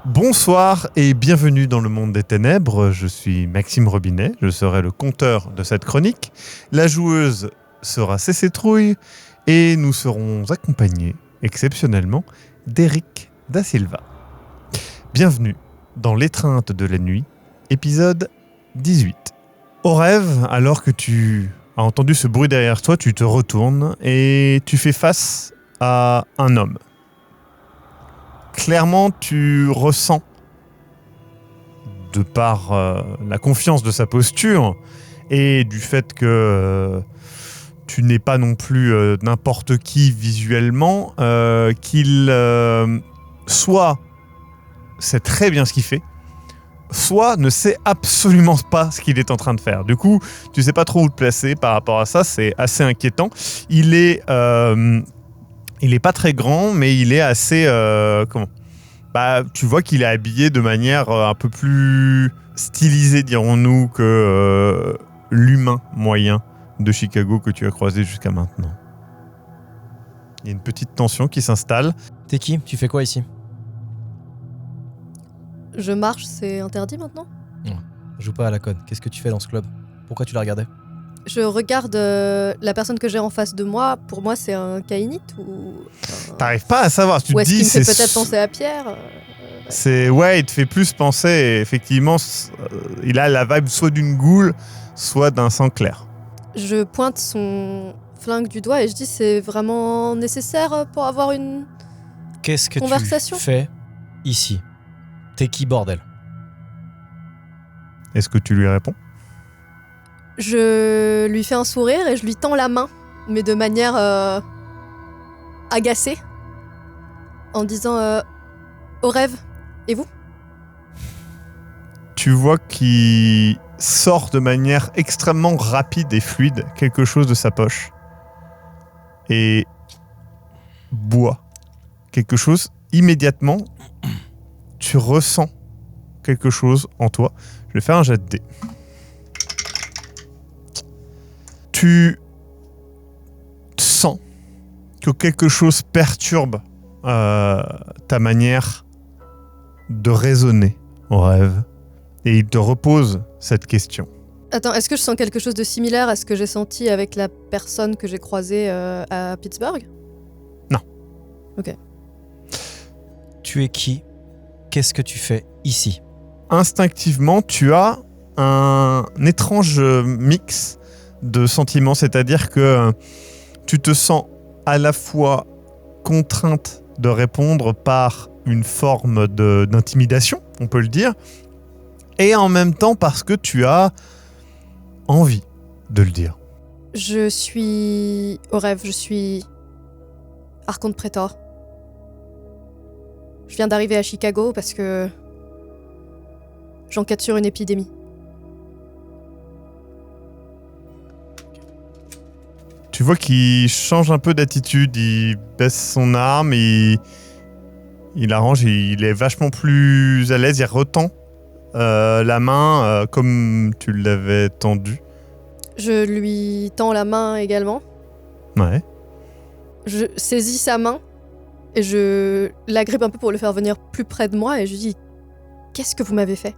Bonsoir et bienvenue dans le monde des ténèbres. Je suis Maxime Robinet, je serai le conteur de cette chronique. La joueuse sera CC Trouille et nous serons accompagnés, exceptionnellement, d'Eric Da Silva. Bienvenue dans l'étreinte de la nuit, épisode 18. Au rêve, alors que tu as entendu ce bruit derrière toi, tu te retournes et tu fais face à un homme. Clairement, tu ressens, de par la confiance de sa posture et du fait que tu n'es pas non plus n'importe qui visuellement, qu'il soit sait très bien ce qu'il fait, soit ne sait absolument pas ce qu'il est en train de faire. Du coup, tu ne sais pas trop où te placer par rapport à ça, c'est assez inquiétant. Il est pas très grand, mais il est assez... tu vois qu'il est habillé de manière un peu plus stylisée, dirons-nous, que l'humain moyen de Chicago que tu as croisé jusqu'à maintenant. Il y a une petite tension qui s'installe. T'es qui ? Tu fais quoi ici ? Je marche, c'est interdit maintenant ? Joue pas à la conne. Qu'est-ce que tu fais dans ce club ? Pourquoi tu la regardais ? Je regarde la personne que j'ai en face de moi. Pour moi, c'est un Kainite ou... T'arrives pas à savoir. Tu ou te est-ce dis, qu'il me fait c'est peut-être penser à Pierre il te fait plus penser, effectivement, il a la vibe soit d'une goule, soit d'un sang clair. Je pointe son flingue du doigt et je dis c'est vraiment nécessaire pour avoir une... Qu'est-ce que conversation ? tu fais ici ? T'es qui, bordel ? Est-ce que tu lui réponds ? Je lui fais un sourire et je lui tends la main, mais de manière agacée, en disant au rêve, et vous ? Tu vois qu'il sort de manière extrêmement rapide et fluide quelque chose de sa poche et boit quelque chose. Immédiatement, tu ressens quelque chose en toi. Je vais faire un jet de dés. Tu sens que quelque chose perturbe ta manière de raisonner au rêve. Et il te repose cette question. Attends, est-ce que je sens quelque chose de similaire à ce que j'ai senti avec la personne que j'ai croisée à Pittsburgh ? Non. Ok. Tu es qui ? Qu'est-ce que tu fais ici ? Instinctivement, tu as un étrange mix de sentiments, c'est-à-dire que tu te sens à la fois contrainte de répondre par une forme d'intimidation, on peut le dire, et en même temps parce que tu as envie de le dire. Je suis au rêve, je suis Archonte Praetor. Je viens d'arriver à Chicago parce que j'enquête sur une épidémie. Tu vois qu'il change un peu d'attitude, il baisse son arme, il arrange, il est vachement plus à l'aise, il retend la main comme tu l'avais tendue. Je lui tends la main également. Ouais. Je saisis sa main et je l'agrippe un peu pour le faire venir plus près de moi et je lui dis « Qu'est-ce que vous m'avez fait ?»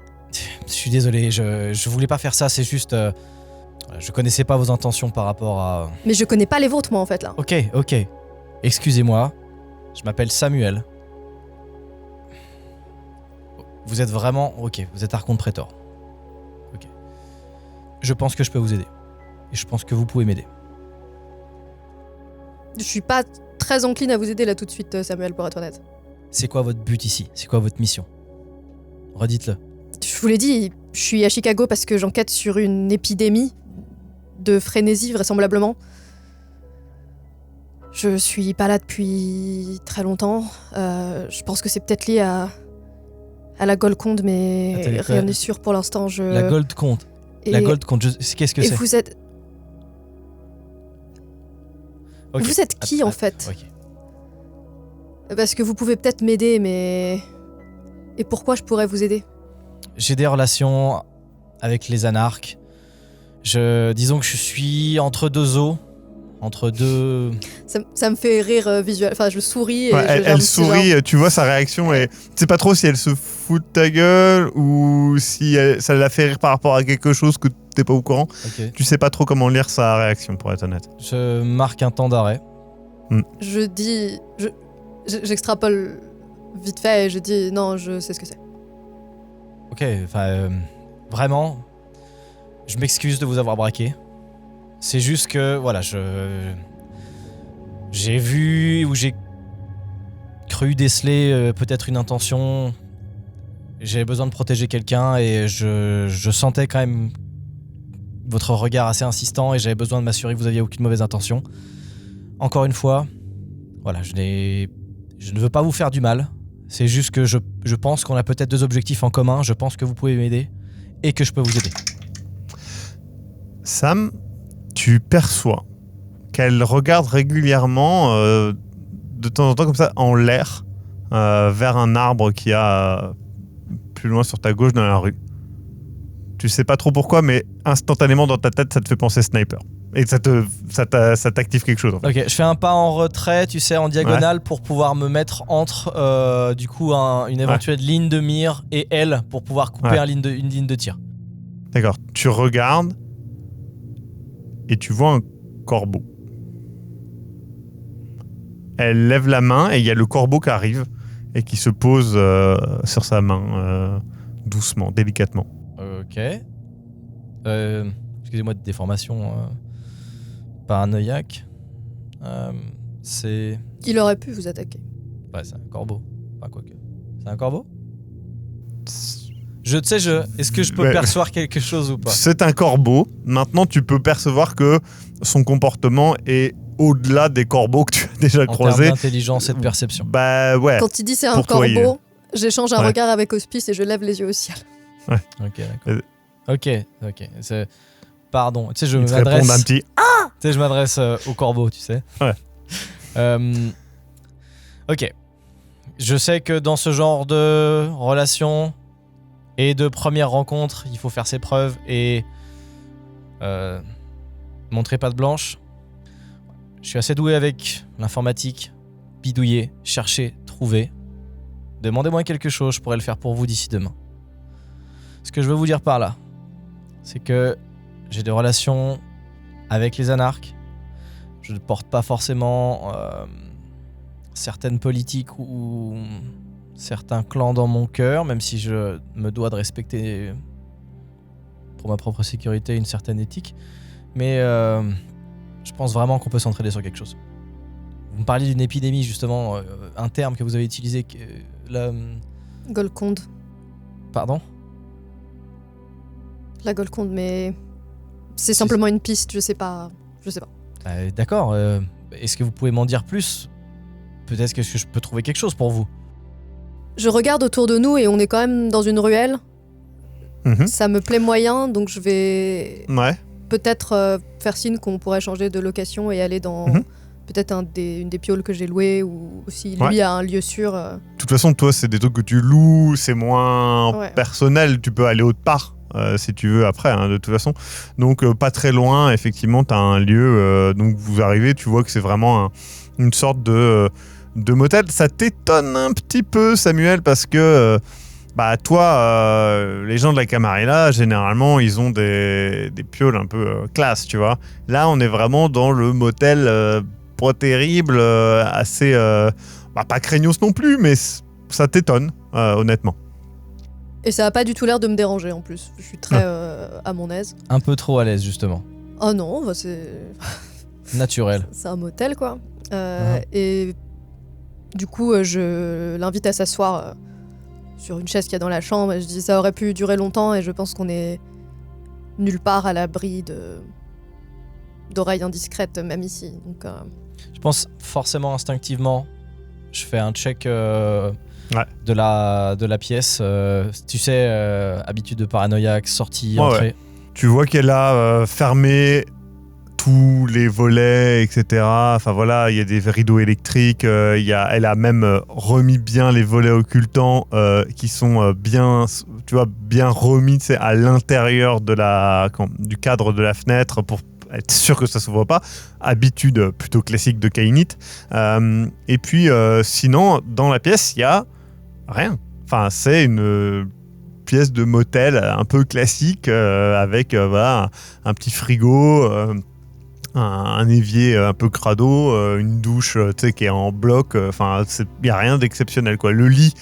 Je suis désolé, je voulais pas faire ça, c'est juste... je connaissais pas vos intentions par rapport à... Mais je connais pas les vôtres, moi, en fait, là. Ok. Excusez-moi, je m'appelle Samuel. Vous êtes vraiment... Ok, vous êtes Archonte Praetor. Ok. Je pense que je peux vous aider. Et je pense que vous pouvez m'aider. Je suis pas très encline à vous aider là tout de suite, Samuel, pour être honnête. C'est quoi votre but ici ? C'est quoi votre mission ? Redites-le. Je vous l'ai dit, je suis à Chicago parce que j'enquête sur une épidémie de frénésie, vraisemblablement. Je suis pas là depuis très longtemps. Je pense que c'est peut-être lié à la Gold-Conde, mais Attendez, rien n'est sûr pour l'instant. La Gold-Conde. Et- La Gold-Conde, qu'est-ce que Et c'est ? vous êtes... Ok. Vous êtes qui, en fait ? Ok. Parce que vous pouvez peut-être m'aider, mais... Et pourquoi je pourrais vous aider ? J'ai des relations avec les anarches. Disons que je suis entre deux eaux. entre deux... Ça me fait rire visuel. Enfin, je souris. Et Ouais, elle sourit, tu vois sa réaction et tu sais pas trop si elle se fout de ta gueule ou si ça la fait rire par rapport à quelque chose que t'es pas au courant. Ok. Tu sais pas trop comment lire sa réaction, pour être honnête. Je marque un temps d'arrêt. Je dis. J'extrapole vite fait et je dis non, je sais ce que c'est. Ok, enfin, vraiment, je m'excuse de vous avoir braqué. C'est juste que, voilà, j'ai vu ou j'ai cru déceler peut-être une intention. J'avais besoin de protéger quelqu'un et je sentais quand même votre regard assez insistant et j'avais besoin de m'assurer que vous aviez aucune mauvaise intention. Encore une fois, voilà, je ne veux pas vous faire du mal. C'est juste que je pense qu'on a peut-être 2 objectifs en commun. Je pense que vous pouvez m'aider et que je peux vous aider. Sam, tu perçois qu'elle regarde régulièrement, de temps en temps comme ça, en l'air, vers un arbre qui a plus loin sur ta gauche dans la rue. Tu sais pas trop pourquoi, mais instantanément dans ta tête, ça te fait penser sniper. Et ça t'active quelque chose. En fait. Ok, je fais un pas en retrait, tu sais, en diagonale pour pouvoir me mettre entre du coup une éventuelle ligne de mire et elle pour pouvoir couper une ligne de tir. D'accord. Tu regardes et tu vois un corbeau. Elle lève la main et il y a le corbeau qui arrive et qui se pose sur sa main doucement, délicatement. Ok. Excusez-moi de déformation paranoïaque. C'est... Il aurait pu vous attaquer. Ouais, c'est un corbeau. Enfin, quoique. C'est un corbeau ? Est-ce que je peux percevoir quelque chose ou pas ? C'est un corbeau. Maintenant, tu peux percevoir que son comportement est au-delà des corbeaux que tu as déjà croisés. En termes d'intelligence et de perception. Bah ouais. Quand il dit c'est un corbeau, j'échange un regard avec Hospice et je lève les yeux au ciel. Ouais. Ok, d'accord. Ok. Pardon. Tu sais, je il te m'adresse... répond un petit... Tu sais, je m'adresse au corbeau, tu sais. Ouais. Ok. Je sais que dans ce genre de relation et de première rencontre, il faut faire ses preuves et montrer patte blanche. Je suis assez doué avec l'informatique. Bidouiller, chercher, trouver. Demandez-moi quelque chose, je pourrais le faire pour vous d'ici demain. Ce que je veux vous dire par là, c'est que j'ai des relations avec les anarches. Je ne porte pas forcément certaines politiques ou certains clans dans mon cœur, même si je me dois de respecter pour ma propre sécurité une certaine éthique. Mais je pense vraiment qu'on peut s'entraider sur quelque chose. Vous me parliez d'une épidémie, justement, un terme que vous avez utilisé. Golconde. Pardon ? La Golconde, mais c'est simplement une piste, je sais pas. D'accord. Est-ce que vous pouvez m'en dire plus ? Peut-être que je peux trouver quelque chose pour vous. Je regarde autour de nous et on est quand même dans une ruelle. Mm-hmm. Ça me plaît moyen, donc je vais peut-être faire signe qu'on pourrait changer de location et aller dans peut-être une des pioles que j'ai louées ou si lui a un lieu sûr. De toute façon, toi, c'est des trucs que tu loues, c'est moins personnel. Tu peux aller autre part. Si tu veux après de toute façon, donc pas très loin effectivement tu as un lieu, donc vous arrivez, tu vois que c'est vraiment une sorte de motel. Ça t'étonne un petit peu Samuel parce que toi les gens de la Camarilla généralement ils ont des pioles un peu classe, tu vois. Là on est vraiment dans le motel pas terrible, assez pas craignos non plus, mais ça t'étonne honnêtement. Et ça a pas du tout l'air de me déranger en plus. Je suis très à mon aise. Un peu trop à l'aise justement. Oh non, c'est... naturel. C'est un motel quoi. Et du coup, je l'invite à s'asseoir sur une chaise qu'il y a dans la chambre. Et je dis ça aurait pu durer longtemps et je pense qu'on est nulle part à l'abri d'oreilles indiscrètes même ici. Donc, je pense forcément instinctivement, je fais un check... de la pièce, tu sais, habitude de paranoïaque, sortie, entrée. Ouais. Tu vois qu'elle a fermé tous les volets, etc. Enfin voilà, il y a des rideaux électriques, elle a même remis bien les volets occultants qui sont bien remis à l'intérieur du cadre de la fenêtre pour être sûr que ça s'ouvre pas. Habitude plutôt classique de Kainite. Et puis, sinon, dans la pièce, il y a rien. Enfin, c'est une pièce de motel un peu classique avec voilà, un petit frigo, un évier un peu crado, une douche qui est en bloc. Enfin, il n'y a rien d'exceptionnel, quoi. Le lit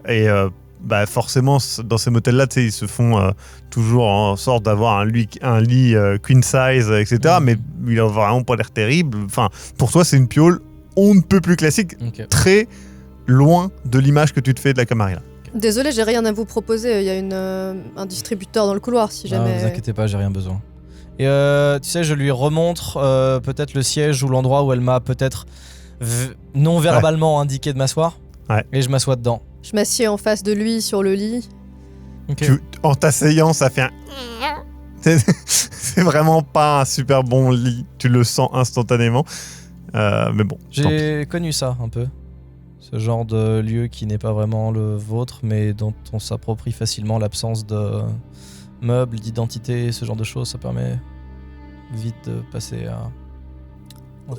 est forcément dans ces motels-là, ils se font toujours en sorte d'avoir un lit queen size, etc. Mais il a vraiment pas l'air terrible. Enfin, pour toi, c'est une piole on ne peut plus classique, très loin de l'image que tu te fais de la Camarilla. Désolé, j'ai rien à vous proposer. Il y a un distributeur dans le couloir si jamais. Ne vous inquiétez pas, j'ai rien besoin. Et tu sais, je lui remontre peut-être le siège ou l'endroit où elle m'a peut-être non verbalement indiqué de m'asseoir. Ouais. Et je m'assois dedans. Je m'assieds en face de lui sur le lit. Okay. En t'asseyant, ça fait un... C'est vraiment pas un super bon lit. Tu le sens instantanément. Mais bon. J'ai connu ça un peu. Ce genre de lieu qui n'est pas vraiment le vôtre, mais dont on s'approprie facilement l'absence de meubles, d'identité, ce genre de choses. Ça permet vite de passer à...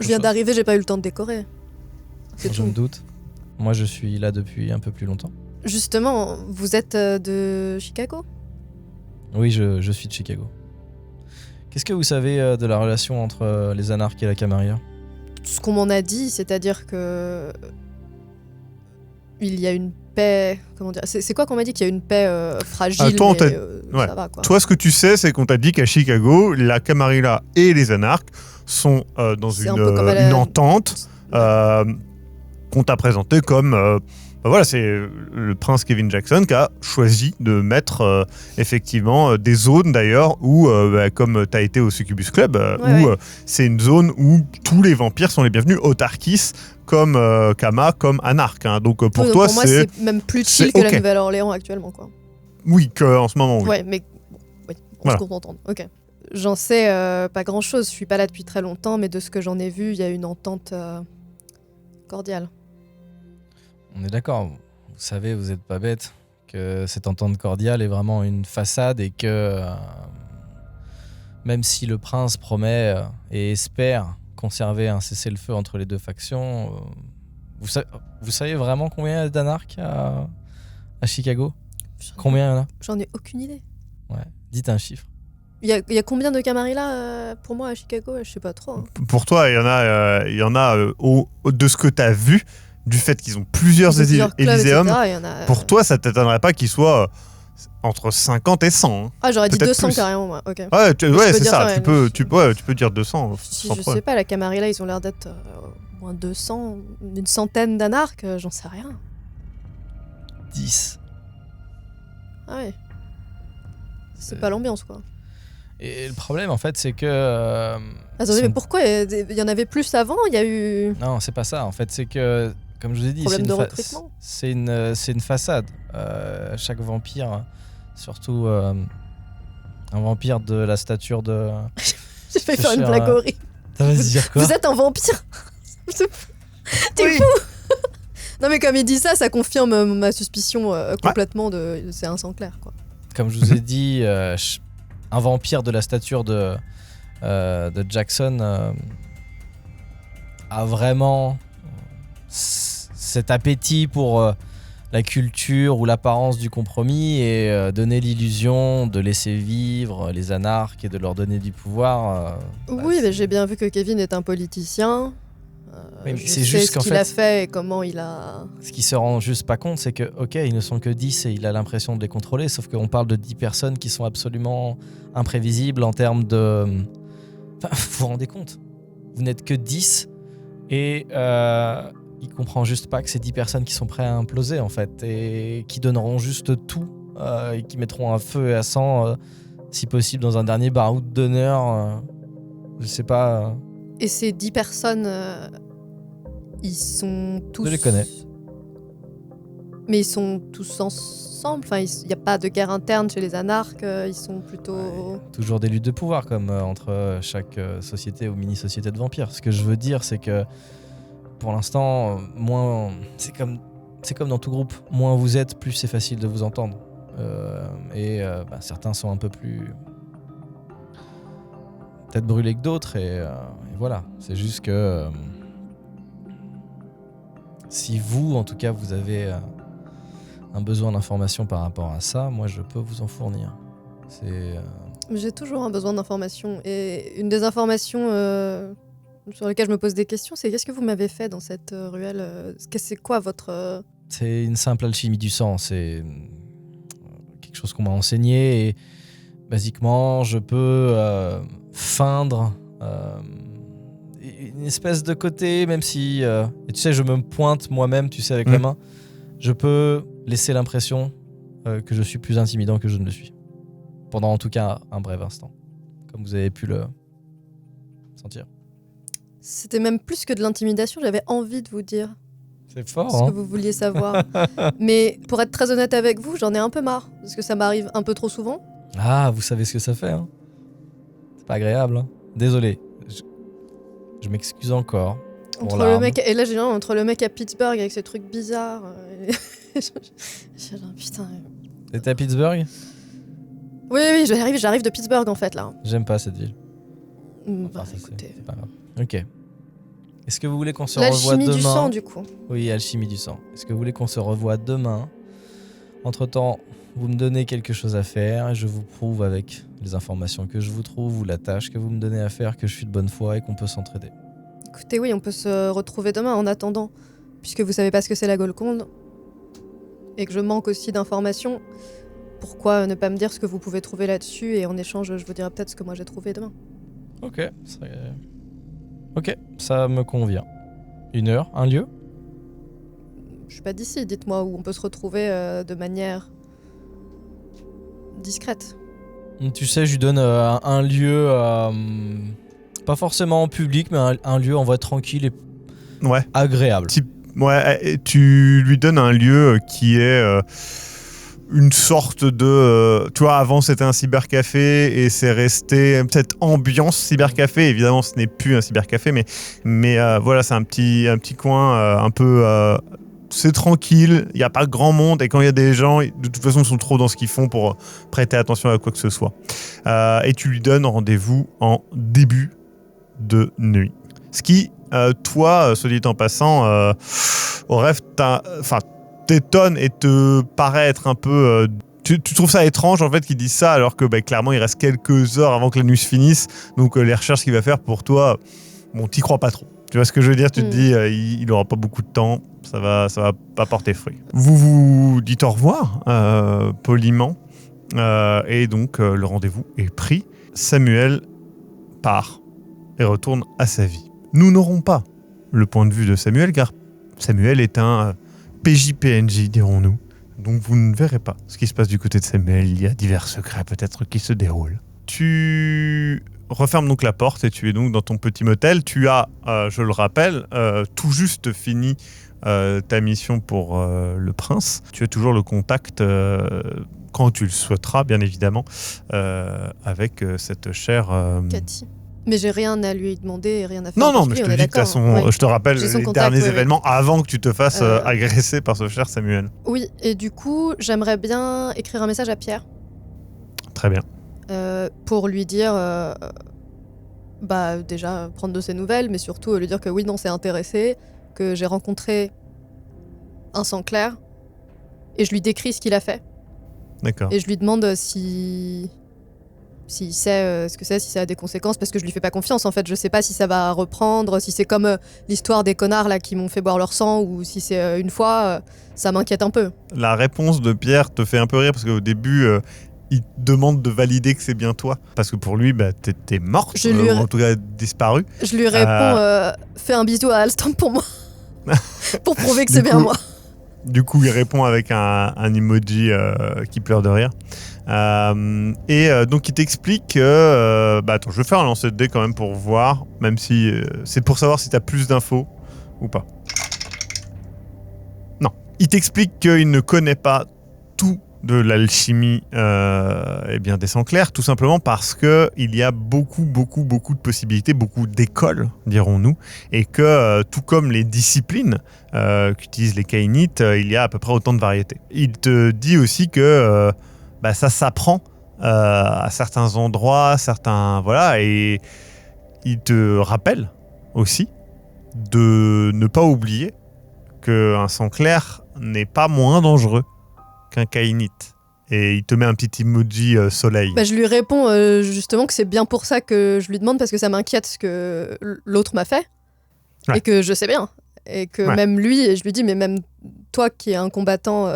Je viens d'arriver, j'ai pas eu le temps de décorer. Je me doute. Moi, je suis là depuis un peu plus longtemps. Justement, vous êtes de Chicago ? Oui, je suis de Chicago. Qu'est-ce que vous savez de la relation entre les anarches et la Camarilla ? Ce qu'on m'en a dit, c'est-à-dire que... il y a une paix... Comment dire ? C'est quoi qu'on m'a dit qu'il y a une paix fragile, toi, mais ça va, quoi. Toi, ce que tu sais, c'est qu'on t'a dit qu'à Chicago, la Camarilla et les anarches sont dans une entente qu'on t'a présentée comme... voilà, c'est le prince Kevin Jackson qui a choisi de mettre effectivement des zones d'ailleurs où, comme tu as été au Succubus Club, c'est une zone où tous les vampires sont les bienvenus, autarkis comme Kama, comme anarque. Hein. Donc pour toi, pour moi, c'est même plus chill que la Nouvelle-Orléans actuellement, quoi. Oui, qu'en ce moment, oui. Ouais, mais on se comprend. Ok. J'en sais pas grand-chose. Je suis pas là depuis très longtemps, mais de ce que j'en ai vu, il y a une entente cordiale. On est d'accord, vous savez, vous n'êtes pas bête, que cette entente cordiale est vraiment une façade et que même si le prince promet et espère conserver un cessez-le-feu entre les deux factions, vous savez vraiment combien il y a d'anarches à Chicago ? Combien il y en a ? J'en ai aucune idée. Ouais, dites un chiffre. Il y a combien de Camarilla pour moi à Chicago ? Je sais pas trop. Hein. Pour toi, il y en a de ce que tu as vu. Du fait qu'ils ont plusieurs Elyséum, pour toi, ça ne t'étonnerait pas qu'ils soient entre 50 et 100. Hein. Ah, j'aurais dit 200 plus. Carrément, moi. Ok. Ouais, c'est ça. Tu peux dire 200. Je sais pas, la Camarilla, ils ont l'air d'être au moins 200, une centaine d'anarques, j'en sais rien. 10. Ah ouais. C'est pas l'ambiance, quoi. Et le problème, en fait, c'est que... Attendez, mais pourquoi il y en avait plus avant ? Il y a eu... Non, c'est pas ça. En fait, c'est que, comme je vous ai dit, c'est une façade. Chaque vampire, surtout un vampire de la stature de... J'ai fait faire une blague horrible. T'as dire quoi ? Vous êtes un vampire ? T'es fou. Non, mais comme il dit ça confirme ma suspicion complètement de... C'est un sang clair, quoi. Comme je vous ai dit... un vampire de la stature de Jackson a vraiment cet appétit pour la culture ou l'apparence du compromis et donner l'illusion de laisser vivre les anarches et de leur donner du pouvoir. Oui, mais j'ai bien vu que Kevin est un politicien. Oui, je sais juste ce qu'il a fait et comment il a... Ce qui se rend juste pas compte, c'est que, ok, ils ne sont que 10 et il a l'impression de les contrôler, sauf qu'on parle de 10 personnes qui sont absolument imprévisibles en termes de... Enfin, vous vous rendez compte ? Vous n'êtes que 10 et il comprend juste pas que c'est 10 personnes qui sont prêtes à imploser, en fait, et qui donneront juste tout et qui mettront un feu et à sang, si possible, dans un dernier baroud d'honneur. Je sais pas... Et ces 10 personnes... Ils sont tous... Je les connais. Mais ils sont tous ensemble. Enfin, il n'y a pas de guerre interne chez les anarques. Ils sont plutôt... Ouais, toujours des luttes de pouvoir, comme entre chaque société ou mini-société de vampires. Ce que je veux dire, c'est que pour l'instant, moins... C'est comme dans tout groupe. Moins vous êtes, plus c'est facile de vous entendre. Certains sont un peu plus peut-être brûlé que d'autres et voilà. C'est juste que si vous, en tout cas, vous avez un besoin d'information par rapport à ça, moi je peux vous en fournir. J'ai toujours un besoin d'informations et une des informations sur lesquelles je me pose des questions, c'est qu'est-ce que vous m'avez fait dans cette ruelle c'est quoi votre... C'est une simple alchimie du sang, c'est quelque chose qu'on m'a enseigné et basiquement je peux feindre une espèce de côté, même si et tu sais, je me pointe moi-même, tu sais, avec la main, je peux laisser l'impression que je suis plus intimidant que je ne le suis. Pendant en tout cas un bref instant, comme vous avez pu le sentir. C'était même plus que de l'intimidation, j'avais envie de vous dire C'est fort, ce que vous vouliez savoir. Mais pour être très honnête avec vous, j'en ai un peu marre, parce que ça m'arrive un peu trop souvent. Ah, vous savez ce que ça fait, hein. C'est pas agréable, hein. Désolé. Je m'excuse encore. Entre le mec, et là j'ai entre le mec à Pittsburgh avec ses trucs bizarres. Putain. T'étais à Pittsburgh ? Oui, j'arrive de Pittsburgh en fait là. J'aime pas cette ville. Bah, écoutez. C'est pas grave. Ok. Est-ce que vous voulez qu'on se revoie demain ? L'alchimie du sang du coup. Oui, alchimie du sang. Est-ce que vous voulez qu'on se revoie demain ? Entre-temps, vous me donnez quelque chose à faire et je vous prouve avec les informations que je vous trouve ou la tâche que vous me donnez à faire que je suis de bonne foi et qu'on peut s'entraider. Écoutez, oui, on peut se retrouver demain en attendant, puisque vous savez pas ce que c'est la Golconde et que je manque aussi d'informations. Pourquoi ne pas me dire ce que vous pouvez trouver là-dessus et en échange, je vous dirai peut-être ce que moi j'ai trouvé demain. Ok, ça me convient. 1 heure, un lieu ? Je suis pas d'ici, dites-moi où on peut se retrouver de manière discrète. Tu sais, je lui donne un lieu, pas forcément en public, mais un lieu en voie tranquille et agréable. Ouais, tu lui donnes un lieu qui est une sorte de... tu vois, avant c'était un cybercafé et c'est resté cette ambiance cybercafé. Évidemment, ce n'est plus un cybercafé, mais voilà, c'est un petit coin un peu... c'est tranquille, il n'y a pas grand monde et quand il y a des gens, de toute façon, ils sont trop dans ce qu'ils font pour prêter attention à quoi que ce soit. Et tu lui donnes rendez-vous en début de nuit. Ce qui, toi, soit dit en passant, au rêve, t'étonne et te paraît être un peu... tu trouves ça étrange en fait qu'ils disent ça alors que clairement il reste quelques heures avant que la nuit se finisse, donc les recherches qu'il va faire pour toi, bon, t'y crois pas trop. Tu vois ce que je veux dire ? Tu te dis, il aura pas beaucoup de temps, ça va pas porter fruit. Vous vous dites au revoir, poliment, et donc le rendez-vous est pris. Samuel part et retourne à sa vie. Nous n'aurons pas le point de vue de Samuel, car Samuel est un PJPNJ, dirons-nous. Donc vous ne verrez pas ce qui se passe du côté de Samuel. Il y a divers secrets peut-être qui se déroulent. Tu refermes donc la porte et tu es donc dans ton petit motel. Tu as, je le rappelle, tout juste fini ta mission pour le prince. Tu as toujours le contact, quand tu le souhaiteras, bien évidemment, avec cette chère... Cathy. Mais j'ai rien à lui demander et rien à faire. Non, mais je te dis de toute façon, je te rappelle les derniers événements avant que tu te fasses agresser par ce cher Samuel. Oui, et du coup, j'aimerais bien écrire un message à Pierre. Très bien. Pour lui dire, déjà prendre de ses nouvelles, mais surtout lui dire que oui, non, c'est intéressé, que j'ai rencontré un sang clair, et je lui décris ce qu'il a fait. D'accord. Et je lui demande s'il sait ce que c'est, si ça a des conséquences, parce que je lui fais pas confiance en fait. Je sais pas si ça va reprendre, si c'est comme l'histoire des connards là qui m'ont fait boire leur sang, ou si c'est une fois, ça m'inquiète un peu. La réponse de Pierre te fait un peu rire parce qu'au début, il te demande de valider que c'est bien toi, parce que pour lui, t'es morte, ou en tout cas disparue. Je lui réponds, fais un bisou à Alstom pour moi, pour prouver que c'est bien moi. Du coup, il répond avec un emoji qui pleure de rire. Donc il t'explique que attends, je vais faire un lancer de dés quand même pour voir, même si c'est pour savoir si t'as plus d'infos ou pas. Non, il t'explique qu'il ne connaît pas tout de l'alchimie des sangs clairs, tout simplement parce que il y a beaucoup de possibilités, beaucoup d'écoles, dirons-nous, et que tout comme les disciplines qu'utilisent les Kainites, il y a à peu près autant de variétés. Il te dit aussi que ça s'apprend à certains endroits, voilà, et il te rappelle aussi de ne pas oublier qu'un sang clair n'est pas moins dangereux qu'un kainite. Et il te met un petit emoji soleil. Bah, je lui réponds justement que c'est bien pour ça que je lui demande, parce que ça m'inquiète ce que l'autre m'a fait. Ouais. Et que je sais bien. Et que même lui, et je lui dis, mais même toi qui es un combattant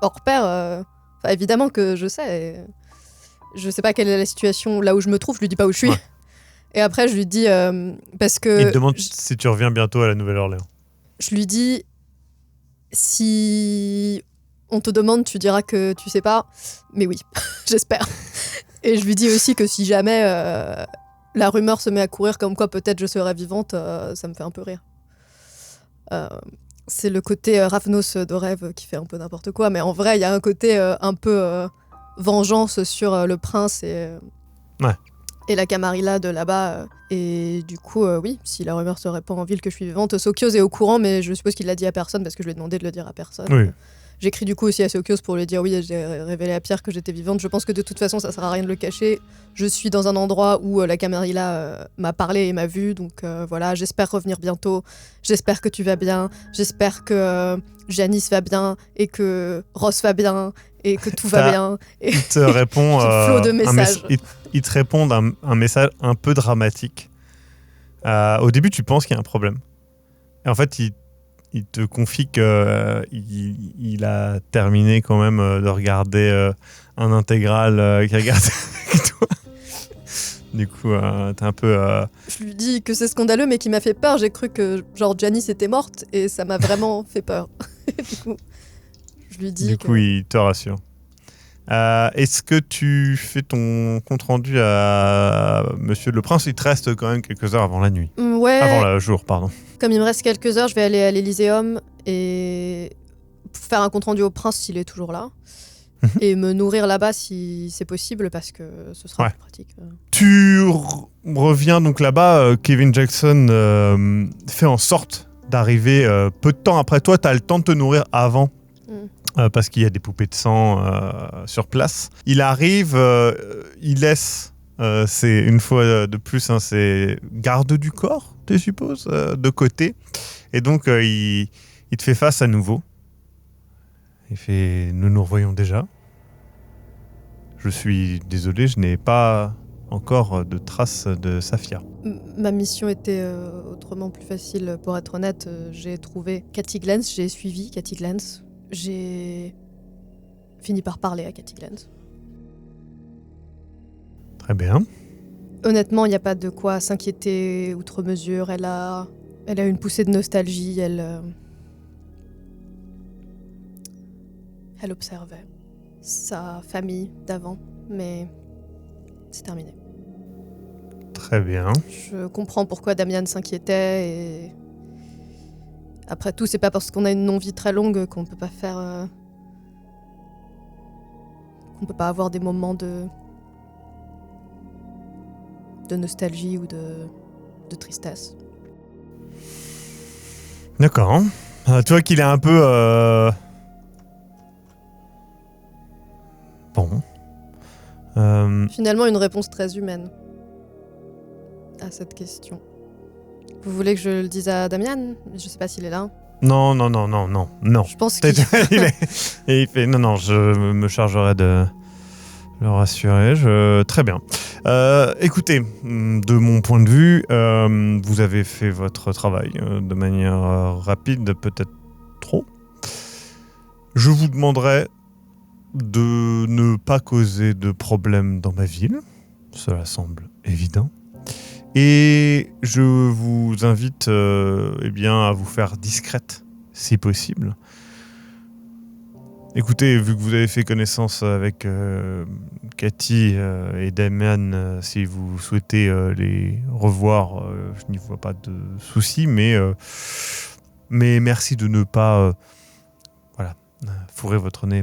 hors pair, évidemment que je sais. Et je sais pas quelle est la situation là où je me trouve, je lui dis pas où je suis. Ouais. Et après, je lui dis, parce que... Il te demande si tu reviens bientôt à la Nouvelle-Orléans. Je lui dis, si on te demande, tu diras que tu sais pas. Mais oui, j'espère. Et je lui dis aussi que si jamais la rumeur se met à courir comme quoi peut-être je serai vivante, ça me fait un peu rire. C'est le côté Ravnos de rêve qui fait un peu n'importe quoi, mais en vrai, il y a un côté un peu vengeance sur le prince et la Camarilla de là-bas. Et du coup, oui, si la rumeur se répand en ville que je suis vivante, Sokios est au courant, mais je suppose qu'il l'a dit à personne parce que je lui ai demandé de le dire à personne. Oui. J'écris du coup aussi à Sokios pour lui dire oui, j'ai révélé à Pierre que j'étais vivante. Je pense que de toute façon, ça sert à rien de le cacher. Je suis dans un endroit où la Camarilla m'a parlé et m'a vu, donc voilà, j'espère revenir bientôt. J'espère que tu vas bien. J'espère que Janice va bien et que Ross va bien et que tout va bien. Et il te répond flot de messages. il te répond un message un peu dramatique. Au début, tu penses qu'il y a un problème. Et en fait, il te confie qu'il a terminé quand même de regarder un intégral qu'il regardait avec toi. Du coup, t'es un peu... Je lui dis que c'est scandaleux, mais qui m'a fait peur. J'ai cru que genre Janice était morte et ça m'a vraiment fait peur. Du coup, je lui dis coup, il te rassure. Est-ce que tu fais ton compte-rendu à Monsieur le Prince ? Il te reste quand même quelques heures avant la nuit. Ouais. Avant le jour, pardon. Comme il me reste quelques heures, je vais aller à l'Elyséeum et faire un compte-rendu au prince s'il est toujours là. Et me nourrir là-bas si c'est possible, parce que ce sera plus pratique. Tu reviens donc là-bas. Kevin Jackson fait en sorte d'arriver peu de temps après toi. Tu as le temps de te nourrir avant. Parce qu'il y a des poupées de sang sur place. Il arrive, il laisse, c'est une fois de plus, c'est garde du corps, tu supposes, de côté. Et donc, il te fait face à nouveau. Il fait, nous nous revoyons déjà. Je suis désolé, je n'ai pas encore de traces de Safia. Ma mission était autrement plus facile, pour être honnête. J'ai trouvé Cathy Glens, j'ai suivi Cathy Glens. J'ai fini par parler à Cathy Glens. Très bien. Honnêtement, il n'y a pas de quoi s'inquiéter outre mesure. Elle a une poussée de nostalgie. Elle observait sa famille d'avant, mais c'est terminé. Très bien. Je comprends pourquoi Damian s'inquiétait et... Après tout, c'est pas parce qu'on a une non-vie très longue qu'on peut pas faire... qu'on peut pas avoir des moments de nostalgie ou de tristesse. D'accord. Tu vois qu'il est un peu... Bon. Finalement, une réponse très humaine à cette question. Vous voulez que je le dise à Damian ? Je sais pas s'il est là. Non. Je pense qu'il... Et il fait, non, je me chargerai de le rassurer. Très bien. Écoutez, de mon point de vue, vous avez fait votre travail de manière rapide, peut-être trop. Je vous demanderai de ne pas causer de problème dans ma ville. Cela semble évident. Et je vous invite à vous faire discrète, si possible. Écoutez, vu que vous avez fait connaissance avec Cathy et Damian, si vous souhaitez les revoir, je n'y vois pas de souci, mais merci de ne pas fourrer votre nez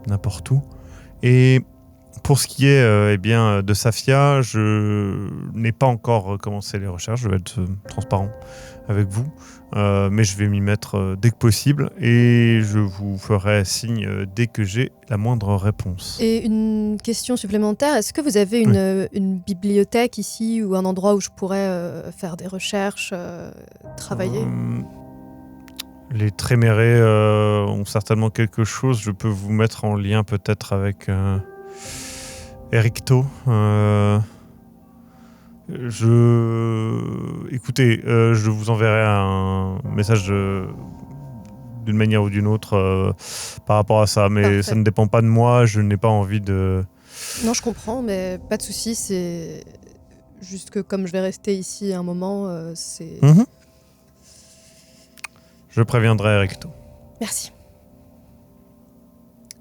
n'importe où. Et Pour ce qui est de Safia, je n'ai pas encore commencé les recherches, je vais être transparent avec vous, mais je vais m'y mettre dès que possible et je vous ferai signe dès que j'ai la moindre réponse. Et une question supplémentaire, est-ce que vous avez une bibliothèque ici ou un endroit où je pourrais faire des recherches, travailler Les Trémérés ont certainement quelque chose, je peux vous mettre en lien peut-être avec Ericto. Écoutez, je vous enverrai un message d'une manière ou d'une autre par rapport à ça, mais Parfait. ça ne dépend pas de moi, je n'ai pas envie de... Non, je comprends, mais pas de souci, c'est juste que comme je vais rester ici un moment, c'est... Je préviendrai Ericto. Merci.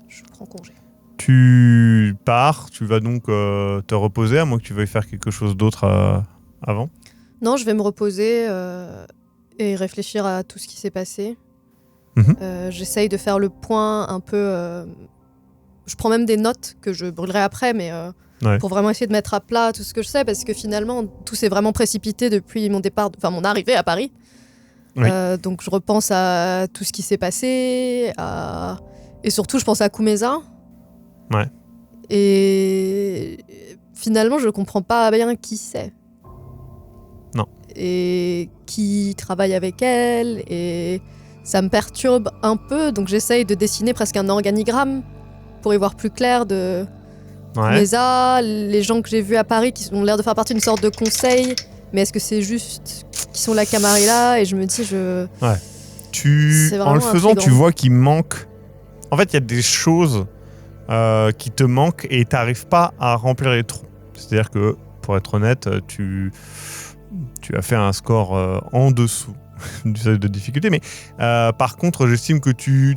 Je prends congé. Tu pars, tu vas donc te reposer, à moins que tu veuilles faire quelque chose d'autre avant. Non, je vais me reposer et réfléchir à tout ce qui s'est passé. J'essaye de faire le point un peu... je prends même des notes que je brûlerai après, mais pour vraiment essayer de mettre à plat tout ce que je sais, parce que finalement, tout s'est vraiment précipité depuis mon départ, enfin mon arrivée à Paris. Oui. Donc je repense à tout ce qui s'est passé, et surtout je pense à Kumeza. Ouais. Et finalement, je comprends pas bien qui c'est. Non. Et qui travaille avec elle, et ça me perturbe un peu, donc j'essaye de dessiner presque un organigramme pour y voir plus clair de Kumeza, les gens que j'ai vus à Paris qui ont l'air de faire partie d'une sorte de conseil, mais est-ce que c'est juste qui sont la Camarilla? Et je me dis, en le faisant, tu vois qu'il manque... En fait, il y a des choses qui te manquent et tu n'arrives pas à remplir les trous. C'est-à-dire que, pour être honnête, tu as fait un score en dessous du seuil de difficulté, mais par contre, j'estime que tu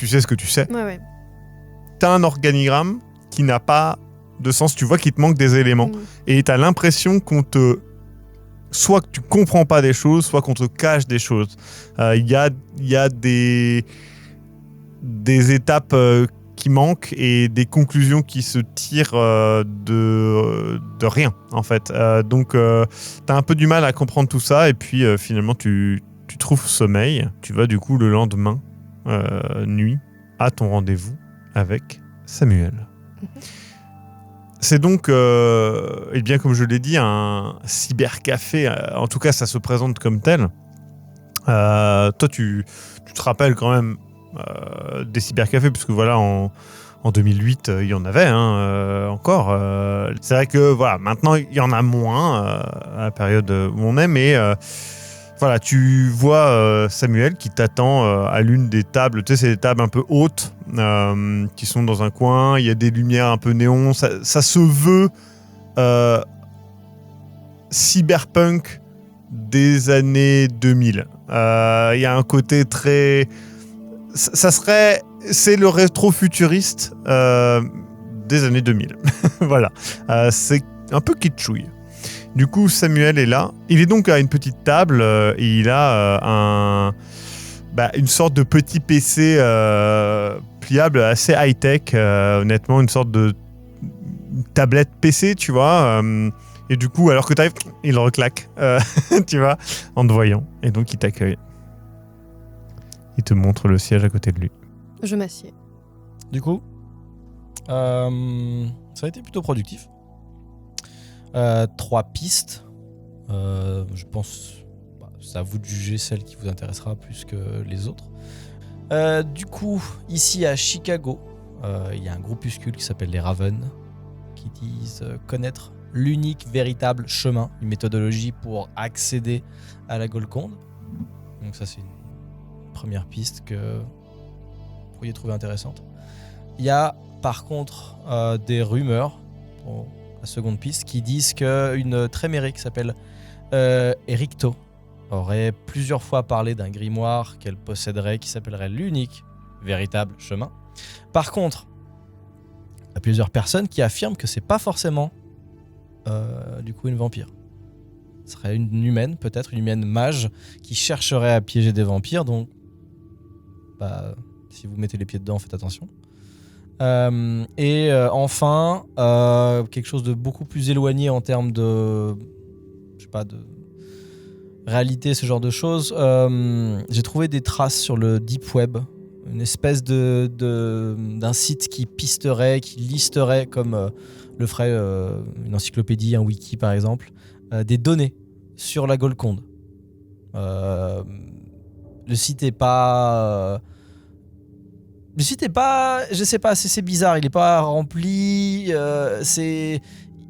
sais ce que tu sais. Ouais. Tu as un organigramme qui n'a pas de sens. Tu vois qu'il te manque des éléments et tu as l'impression soit que tu comprends pas des choses, soit qu'on te cache des choses. Il y a des étapes qui manquent et des conclusions qui se tirent de rien, en fait. Donc, tu as un peu du mal à comprendre tout ça et puis finalement, tu trouves sommeil. Tu vas du coup le lendemain, nuit, à ton rendez-vous avec Samuel. C'est donc, et bien comme je l'ai dit, un cybercafé. En tout cas, ça se présente comme tel. Toi, tu te rappelles quand même des cybercafés, puisque voilà, en 2008, il y en avait encore. C'est vrai que voilà, maintenant, il y en a moins à la période où on est, mais voilà, tu vois Samuel qui t'attend à l'une des tables. Tu sais, c'est des tables un peu hautes qui sont dans un coin. Il y a des lumières un peu néon. Ça se veut cyberpunk des années 2000. Il y a un côté très... C'est le rétro-futuriste des années 2000. Voilà. C'est un peu kitschouille. Du coup, Samuel est là. Il est donc à une petite table et il a une sorte de petit PC pliable assez high-tech. Honnêtement, une sorte de tablette PC, tu vois. Et du coup, alors que tu arrives, il reclaque, tu vois, en te voyant. Et donc, il t'accueille. Il te montre le siège à côté de lui. Je m'assieds. Du coup, ça a été plutôt productif. 3 pistes. Je pense, c'est à vous de juger celle qui vous intéressera plus que les autres. Du coup, ici à Chicago, il y a un groupuscule qui s'appelle les Raven, qui disent connaître l'unique véritable chemin, une méthodologie pour accéder à la Golconde. Donc ça, c'est une première piste que vous pourriez trouver intéressante. Il y a par contre des rumeurs, pour la seconde piste, qui disent qu'une Trémérée qui s'appelle Ericto aurait plusieurs fois parlé d'un grimoire qu'elle posséderait qui s'appellerait l'unique véritable chemin. Par contre, il y a plusieurs personnes qui affirment que c'est pas forcément du coup une vampire. Ce serait une humaine, peut-être une humaine mage qui chercherait à piéger des vampires, donc si vous mettez les pieds dedans, faites attention. Enfin, quelque chose de beaucoup plus éloigné en termes de, je sais pas, de réalité, ce genre de choses. J'ai trouvé des traces sur le Deep Web, une espèce d'un site qui pisterait, qui listerait, comme le ferait une encyclopédie, un wiki par exemple, des données sur la Golconde. Le site est pas... je sais pas, c'est bizarre, il est pas rempli,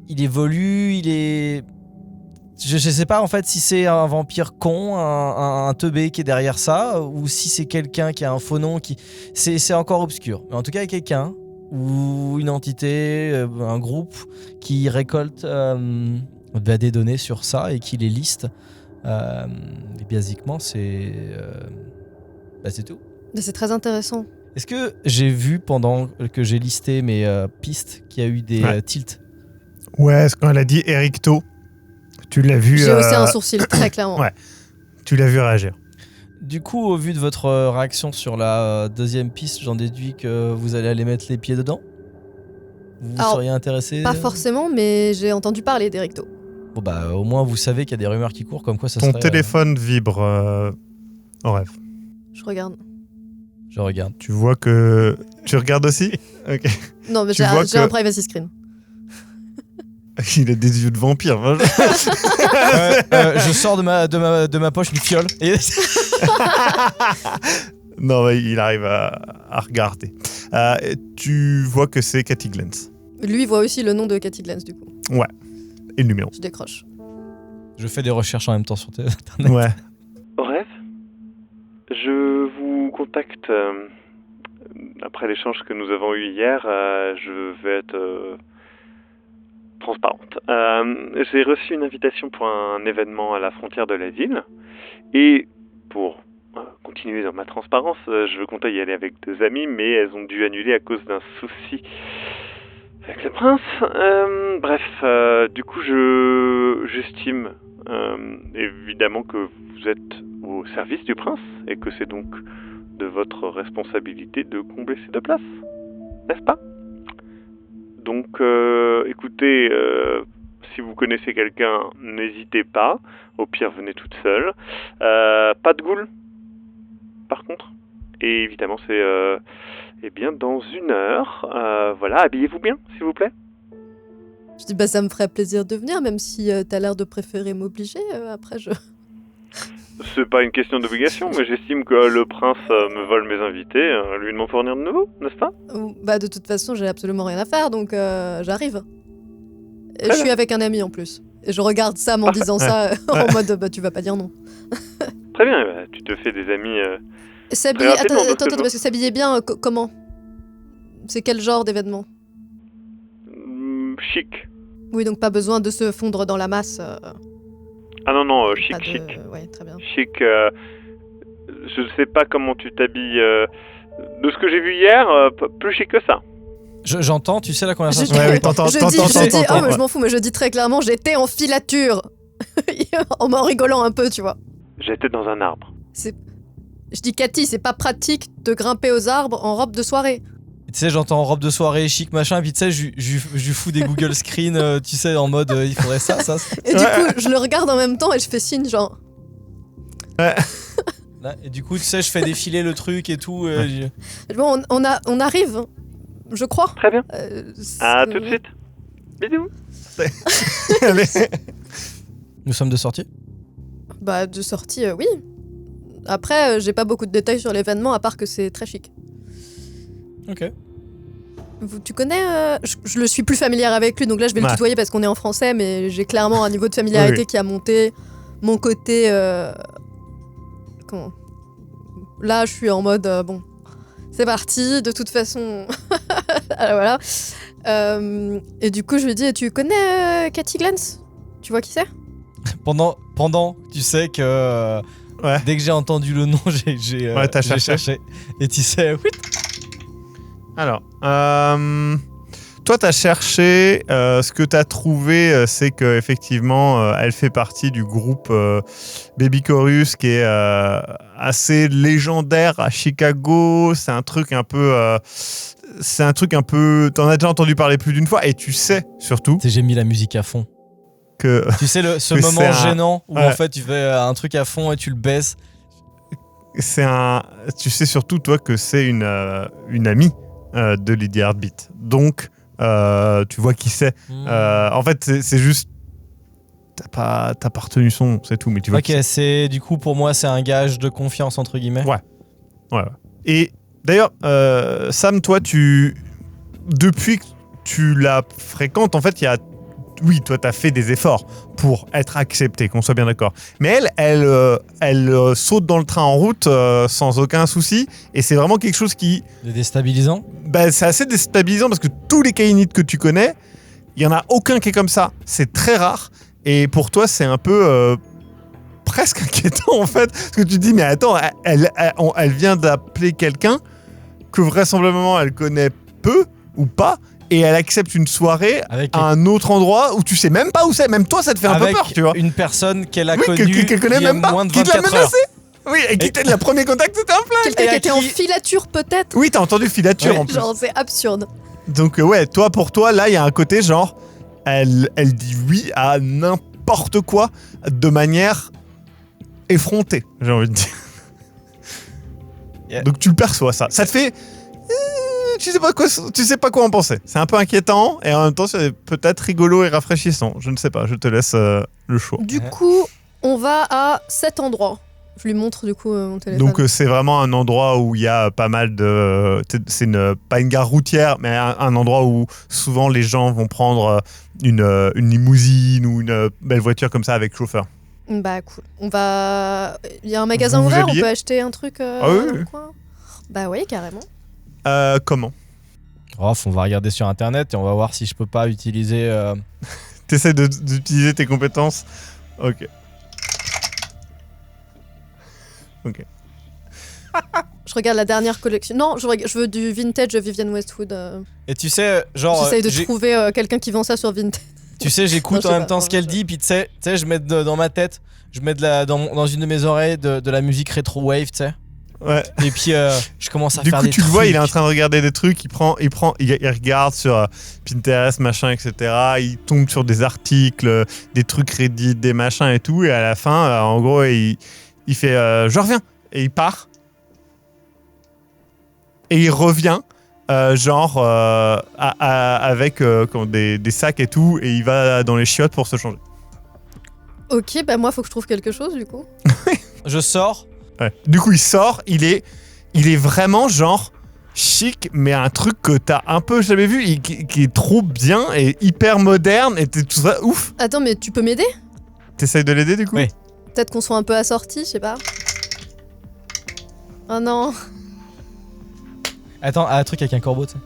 il évolue, je sais pas en fait si c'est un vampire con, un teubé qui est derrière ça, ou si c'est quelqu'un qui a un faux nom, c'est encore obscur. Mais en tout cas, il y a quelqu'un, ou une entité, un groupe qui récolte des données sur ça et qui les liste. Et basiquement, c'est tout. C'est très intéressant. Est-ce que j'ai vu pendant que j'ai listé mes pistes qu'il y a eu des tilts? Ouais, ce qu'on a dit Ericto, tu l'as vu... J'ai haussé un sourcil, très clairement. Ouais, tu l'as vu réagir. Du coup, au vu de votre réaction sur la deuxième piste, j'en déduis que vous allez aller mettre les pieds dedans. Vous seriez intéressé? Pas forcément, mais j'ai entendu parler d'Ericto. Bon bah, au moins vous savez qu'il y a des rumeurs qui courent comme quoi ça Ton serait... téléphone vibre en rêve. Je regarde. Je regarde. Tu vois que... Tu regardes aussi? Ok. Non, mais j'ai un privacy screen. Il a des yeux de vampire. Je sors de ma poche une fiole. Et... Non, il arrive à regarder. Tu vois que c'est Cathy Glens. Lui voit aussi le nom de Cathy Glens, du coup. Ouais. Et le numéro. Je décroche. Je fais des recherches en même temps sur Internet. Ouais. Au rêve, je vous contacte après l'échange que nous avons eu hier. Je vais être transparente. J'ai reçu une invitation pour un événement à la frontière de la ville. Et pour continuer dans ma transparence, je comptais y aller avec 2 amies, mais elles ont dû annuler à cause d'un souci avec le prince. Du coup, j'estime évidemment que vous êtes au service du prince et que c'est donc de votre responsabilité de combler ces 2 places, n'est-ce pas? Donc, écoutez, si vous connaissez quelqu'un, n'hésitez pas. Au pire, venez toute seule. Pas de goule, par contre. Et évidemment, c'est bien dans 1 heure. Voilà, habillez-vous bien, s'il vous plaît. Je dis, ça me ferait plaisir de venir, même si t'as l'air de préférer m'obliger. Après, C'est pas une question d'obligation, mais j'estime que le prince me vole mes invités. Lui de m'en fournir de nouveau, n'est-ce pas? De toute façon, j'ai absolument rien à faire, donc j'arrive. Et je suis avec un ami en plus. Et je regarde Sam en disant ça en mode, tu vas pas dire non. Très bien, tu te fais des amis... Attends, parce que s'habiller bien, comment? C'est quel genre d'événement? Chic. Oui, donc pas besoin de se fondre dans la masse. Ah non, chic. Ouais, très bien. Chic, je sais pas comment tu t'habilles. De ce que j'ai vu hier, plus chic que ça. J'entends, tu sais, la conversation. T'entends. Je m'en fous, mais je dis très clairement, j'étais en filature. En rigolant un peu, tu vois. J'étais dans un arbre. Je dis, Cathy, c'est pas pratique de grimper aux arbres en robe de soirée. Tu sais, j'entends robe de soirée, chic, machin, et puis tu sais, je fous des Google Screens, tu sais, en mode, il faudrait ça. Et du coup, je le regarde en même temps et je fais signe, genre... Ouais. Et du coup, tu sais, je fais défiler le truc et tout. Bon, on arrive, je crois. Très bien. À tout de suite. Bisous. Nous sommes de sortie? De sortie, oui. Après, j'ai pas beaucoup de détails sur l'événement, à part que c'est très chic. Ok. Tu connais... je le suis plus familière avec lui, donc là je vais le tutoyer parce qu'on est en français, mais j'ai clairement un niveau de familiarité qui a monté. Mon côté... Comment? Là je suis en mode... bon, c'est parti, de toute façon... voilà. Et du coup je lui dis, tu connais Cathy Glens? Tu vois qui c'est? Pendant, tu sais que... dès que j'ai entendu le nom, j'ai cherché. Et tu sais... Alors, toi, tu as cherché. Ce que tu as trouvé, c'est qu'effectivement, elle fait partie du groupe Baby Chorus, qui est assez légendaire à Chicago. C'est un truc un peu. T'en as déjà entendu parler plus d'une fois, et tu sais surtout Tu sais, j'ai mis la musique à fond. que. Tu sais, ce Que moment c'est un- gênant où Ouais. en fait tu fais un truc à fond et tu le baisses. Tu sais surtout, toi, que c'est une amie de Lady Heartbeat. Donc, tu vois qui c'est. En fait, c'est juste. T'as pas retenu son nom, c'est tout, mais tu vois qui Ok, c'est du coup pour moi c'est un gage de confiance entre guillemets. Ouais. Ouais. Et d'ailleurs, Sam, toi, depuis que tu la fréquentes, en fait, oui, toi, t'as fait des efforts pour être accepté, qu'on soit bien d'accord. Mais elle saute dans le train en route sans aucun souci, et c'est vraiment quelque chose qui, De déstabilisant. c'est assez déstabilisant parce que tous les Kainites que tu connais, il y en a aucun qui est comme ça. C'est très rare, et pour toi, c'est un peu presque inquiétant en fait, parce que tu te dis mais attends, elle vient d'appeler quelqu'un que vraisemblablement elle connaît peu ou pas, et elle accepte une soirée Avec, à un autre endroit où tu sais même pas où c'est. Même toi, ça te fait un peu avec peur, tu vois. une personne qu'elle a Oui, connue qu'elle connaît il y a même pas, moins de qui te l'a 24 heures. menacé. Oui, et qui était le premier contact, c'était un flingue. Quelqu'un et qui à était en qui- filature peut-être. Oui, t'as entendu filature Ouais, en plus. Genre c'est absurde. Donc ouais, pour toi, là, il y a un côté genre, elle dit oui à n'importe quoi de manière effrontée, j'ai envie de dire. Yeah. Donc tu le perçois, ça. Ça te fait... tu sais pas quoi en penser. C'est un peu inquiétant, et en même temps, c'est peut-être rigolo et rafraîchissant. Je ne sais pas, je te laisse le choix. Du Ouais. coup, on va à cet endroit. Je lui montre du coup mon téléphone. Donc c'est vraiment un endroit où il y a pas mal de... C'est pas une gare routière, mais un endroit où souvent les gens vont prendre une limousine ou une belle voiture comme ça avec chauffeur. Bah cool. On va. Il y a un magasin Vous vous ouvert, on habillez peut acheter un truc Ah oui, dans oui. le coin. Bah oui, carrément. Comment? Rof, on va regarder sur internet et on va voir si je peux pas utiliser. T'essaies d'utiliser tes compétences. Ok. Je regarde la dernière collection. Non, je veux du vintage Vivienne Westwood. Et tu sais, genre. J'essaye de j'ai- trouver quelqu'un qui vend ça sur Vinted. Tu sais, Non, j'écoute je sais en même pas, temps non, ce qu'elle je- dit, puis tu sais, je mets dans ma tête, je mets dans une de mes oreilles de la musique rétro wave, tu sais. Ouais. Et puis je commence à Du faire coup, des tu le vois, il est en trucs. train de regarder des trucs, il regarde sur Pinterest, machin, etc. Il tombe sur des articles, des trucs Reddit, des machins et tout. Et à la fin, en gros, il fait je reviens. Et il part. Et il revient, avec des sacs et tout. Et il va dans les chiottes pour se changer. Ok, bah moi faut que je trouve quelque chose du coup. Je sors. Ouais. Du coup, il sort, il est vraiment genre chic, mais un truc que t'as un peu jamais vu, qui est trop bien et hyper moderne, et tout ça, ouf. Attends, mais tu peux m'aider? T'essayes de l'aider du coup? Oui. Peut-être qu'on soit un peu assortis, je sais pas. Oh non. Attends, un truc avec un corbeau, tu sais.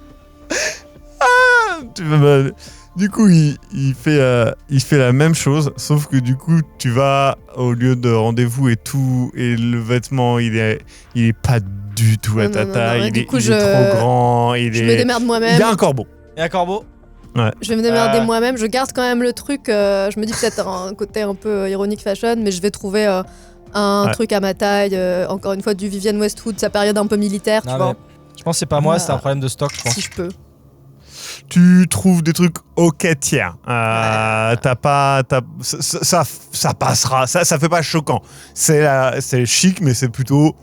Du coup, il fait la même chose, sauf que du coup, tu vas au lieu de rendez-vous et tout, et le vêtement, il est pas du tout à Non, ta non, non, taille, non, il du est coup, il est trop grand, Je me démerde il moi-même. y a un corbeau. Et un corbeau. Je vais me démerder Euh. moi-même. Je garde quand même le truc. Je me dis peut-être un côté un peu ironique fashion, mais je vais trouver un Ouais. truc à ma taille. Encore une fois, du Vivienne Westwood, sa période un peu militaire, tu Non, vois. mais je pense que c'est pas moi, Ah. c'est un problème de stock, je pense. Si je peux. Tu trouves des trucs ok tiers. T'as pas, ça passera. Ça fait pas choquant. C'est chic, mais c'est plutôt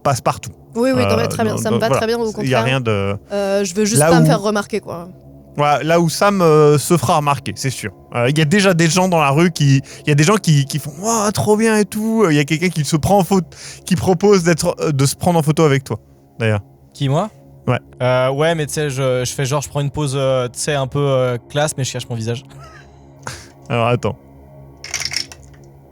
passe-partout. Oui, non, mais très bien. Ça me va voilà. très bien au Il y a contraire. rien de. Je veux juste Là pas me où- faire remarquer, quoi. Voilà, là où Sam se fera remarquer, c'est sûr. Il y a déjà des gens dans la rue il y a des gens qui font wow, trop bien et tout. Il y a quelqu'un qui se prend en photo, qui propose de se prendre en photo avec toi. D'ailleurs. Qui, moi? Ouais. Ouais, mais tu sais, je fais genre, je prends une pause, tu sais, un peu classe, mais je cherche mon visage. Alors attends.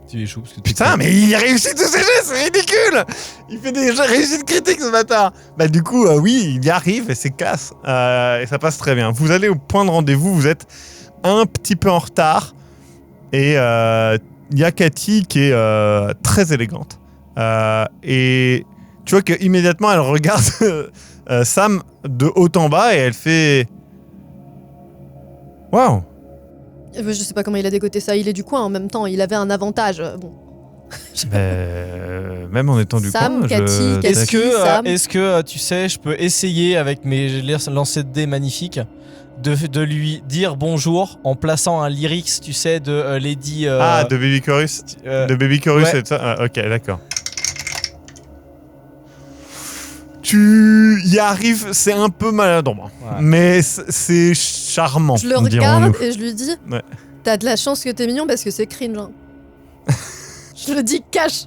Tu échoues. Parce que Putain, mais il a réussi tous ses gestes, c'est ridicule. Il fait des réussites critiques ce matin. Bah du coup, oui, il y arrive et c'est classe. Et ça passe très bien. Vous allez au point de rendez-vous, vous êtes un petit peu en retard. Et il y a Cathy qui est très élégante. Et tu vois qu'immédiatement, elle regarde Sam de haut en bas et elle fait Waouh. Je sais pas comment il a décoté ça, il est du coin en même temps, il avait un avantage. Bon. Même en étant du Sam, coin, Cathy, Cathy. Sam. Est-ce que tu sais, je peux essayer avec mes lancers de dés magnifiques de lui dire bonjour en plaçant un lyrics, tu sais, de Lady. de Baby Chorus. De Baby Chorus ouais. et tout ça. Ah, ok, d'accord. Tu y arrives, c'est un peu maladroit, mais c'est charmant. Je le regarde dirons-nous. et je lui dis Ouais. T'as de la chance que t'es mignon parce que c'est cringe. Hein. Je le dis cash.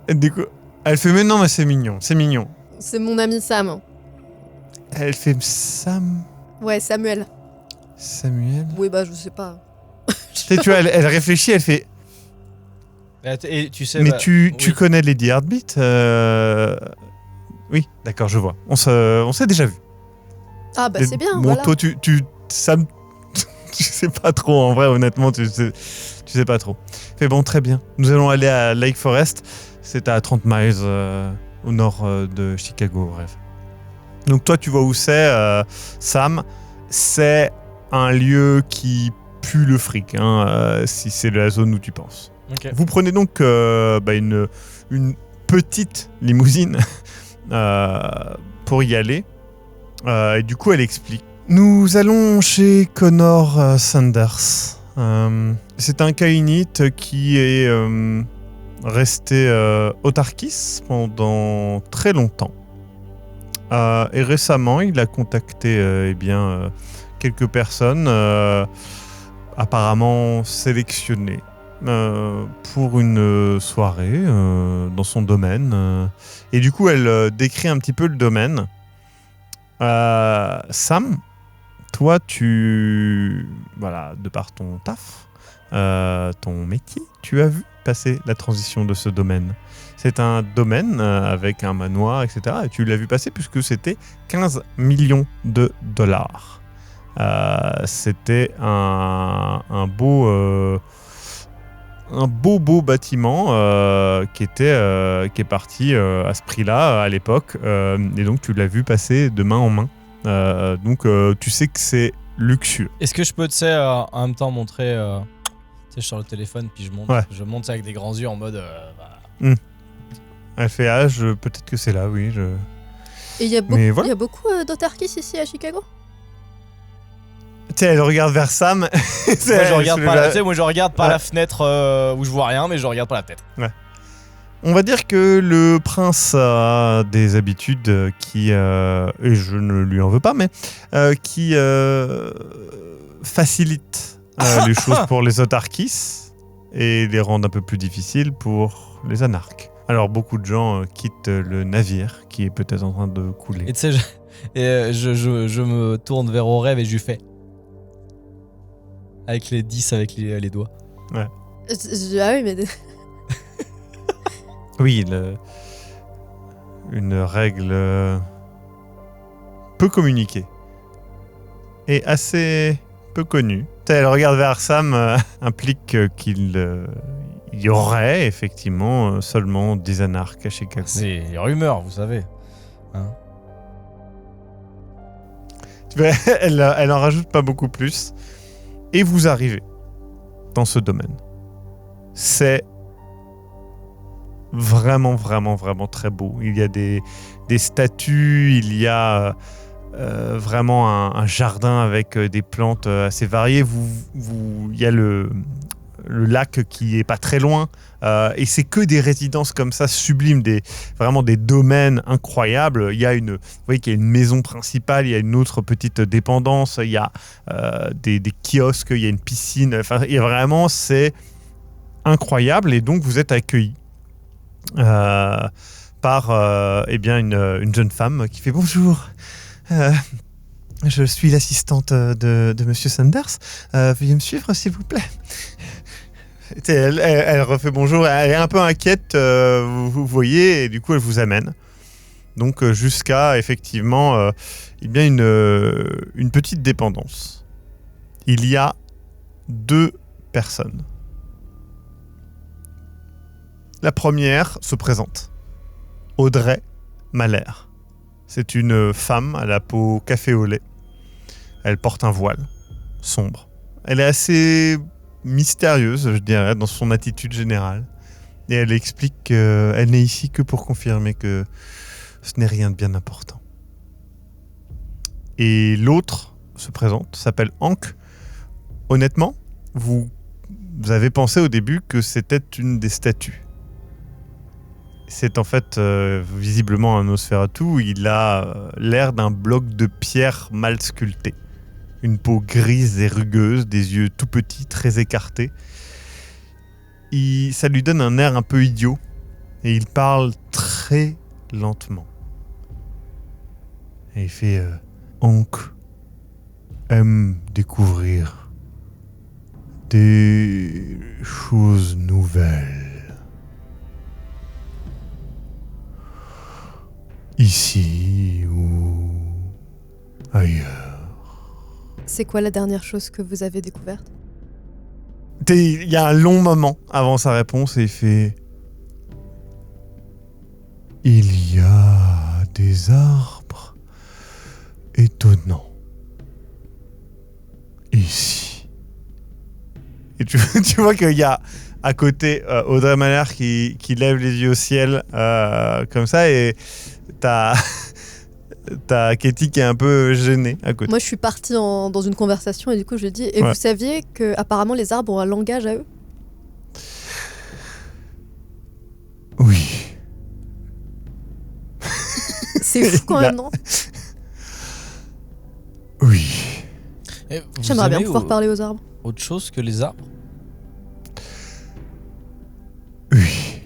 Et du coup, elle fait mais non, mais c'est mignon, c'est mignon. C'est mon ami Sam. Elle fait Sam. Ouais, Samuel. Samuel. Oui, bah, je sais pas. Tu vois, elle réfléchit, elle fait. Et tu sais, Mais bah, tu oui. connais Lady Heartbeat Oui, d'accord, je vois. On s'est déjà vu. Ah, bah, c'est bien, Bon, voilà. toi, Sam, tu sais pas trop, en vrai, honnêtement, tu sais pas trop. Fait bon, très bien. Nous allons aller à Lake Forest. C'est à 30 miles au nord de Chicago, bref. Donc toi, tu vois où c'est, Sam. C'est un lieu qui pue le fric, si c'est la zone où tu penses. Ok. Vous prenez donc une petite limousine pour y aller. Et du coup, elle explique. Nous allons chez Connor Sanders. C'est un Kainite qui est resté autarkis pendant très longtemps. Et récemment, il a contacté quelques personnes apparemment sélectionnées pour une soirée dans son domaine. Et du coup, elle décrit un petit peu le domaine. Sam, toi, de par ton taf, ton métier, tu as vu passer la transition de ce domaine. C'est un domaine avec un manoir, etc. Et tu l'as vu passer puisque c'était 15 millions de dollars. C'était un beau bâtiment qui est parti à ce prix-là à l'époque. Et donc tu l'as vu passer de main en main. Donc tu sais que c'est luxueux. Est-ce que je peux, tu sais, en même temps montrer. Tu sais, je sors le téléphone, puis je monte. Ouais. Je monte ça avec des grands yeux en mode. Elle fait peut-être que c'est là, oui. Et il y a voilà. beaucoup d'autarkis ici à Chicago. Tu sais, elle regarde vers Sam. Moi, je regarde par la fenêtre où je vois rien, mais je regarde par la tête. Ouais. On va dire que le prince a des habitudes qui, et je ne lui en veux pas, mais qui facilitent les choses pour les autarkis et les rendent un peu plus difficiles pour les anarques. Alors beaucoup de gens quittent le navire qui est peut-être en train de couler. Et tu sais, je me tourne vers Orève et je lui fais. Avec les 10 avec les doigts. Ah oui, mais... Oui, une règle peu communiquée et assez peu connue. Elle regarde vers Sam, implique qu'il y aurait effectivement seulement 10 anarques à Chicago. C'est des rumeurs, vous savez. Hein. Elle en rajoute pas beaucoup plus. Et vous arrivez dans ce domaine. C'est vraiment, vraiment, vraiment très beau. Il y a des statues, il y a vraiment un jardin avec des plantes assez variées. Il y a le lac qui est pas très loin. Et c'est que des résidences comme ça sublimes, vraiment des domaines incroyables. Il y a vous voyez qu'il y a une maison principale, il y a une autre petite dépendance, il y a des kiosques, il y a une piscine. Enfin, il y a vraiment, c'est incroyable. Et donc vous êtes accueillis par une jeune femme qui fait bonjour. Je suis l'assistante de Monsieur Sanders. Veuillez me suivre, s'il vous plaît. Elle refait bonjour. Elle est un peu inquiète, vous voyez, et du coup, elle vous amène. Donc, jusqu'à, effectivement, une petite dépendance. Il y a 2 personnes. La première se présente. Audrey Mahler. C'est une femme à la peau café au lait. Elle porte un voile. sombre. Elle est assez mystérieuse, je dirais, dans son attitude générale. Et elle explique qu'elle n'est ici que pour confirmer que ce n'est rien de bien important. Et l'autre se présente, s'appelle Hank. Honnêtement, vous avez pensé au début que c'était une des statues. C'est en fait visiblement un Nosferatu. Il a l'air d'un bloc de pierre mal sculpté. Une peau grise et rugueuse, des yeux tout petits, très écartés. Ça lui donne un air un peu idiot. Et il parle très lentement. Et il fait Hank aime découvrir des choses nouvelles. Ici ou ailleurs. C'est quoi la dernière chose que vous avez découverte? Il y a un long moment avant sa réponse et il fait il y a des arbres étonnants ici. Et tu vois qu'il y a à côté Audrey Manner qui lève les yeux au ciel comme ça, et t'as Katie qui est un peu gênée à côté. Moi, je suis partie dans une conversation et du coup, je lui ai dit et Ouais. vous saviez que apparemment les arbres ont un langage à eux? Oui. C'est fou quand même, non? Oui. Et vous J'aimerais bien aimez pouvoir parler aux arbres. autre chose que les arbres? Oui.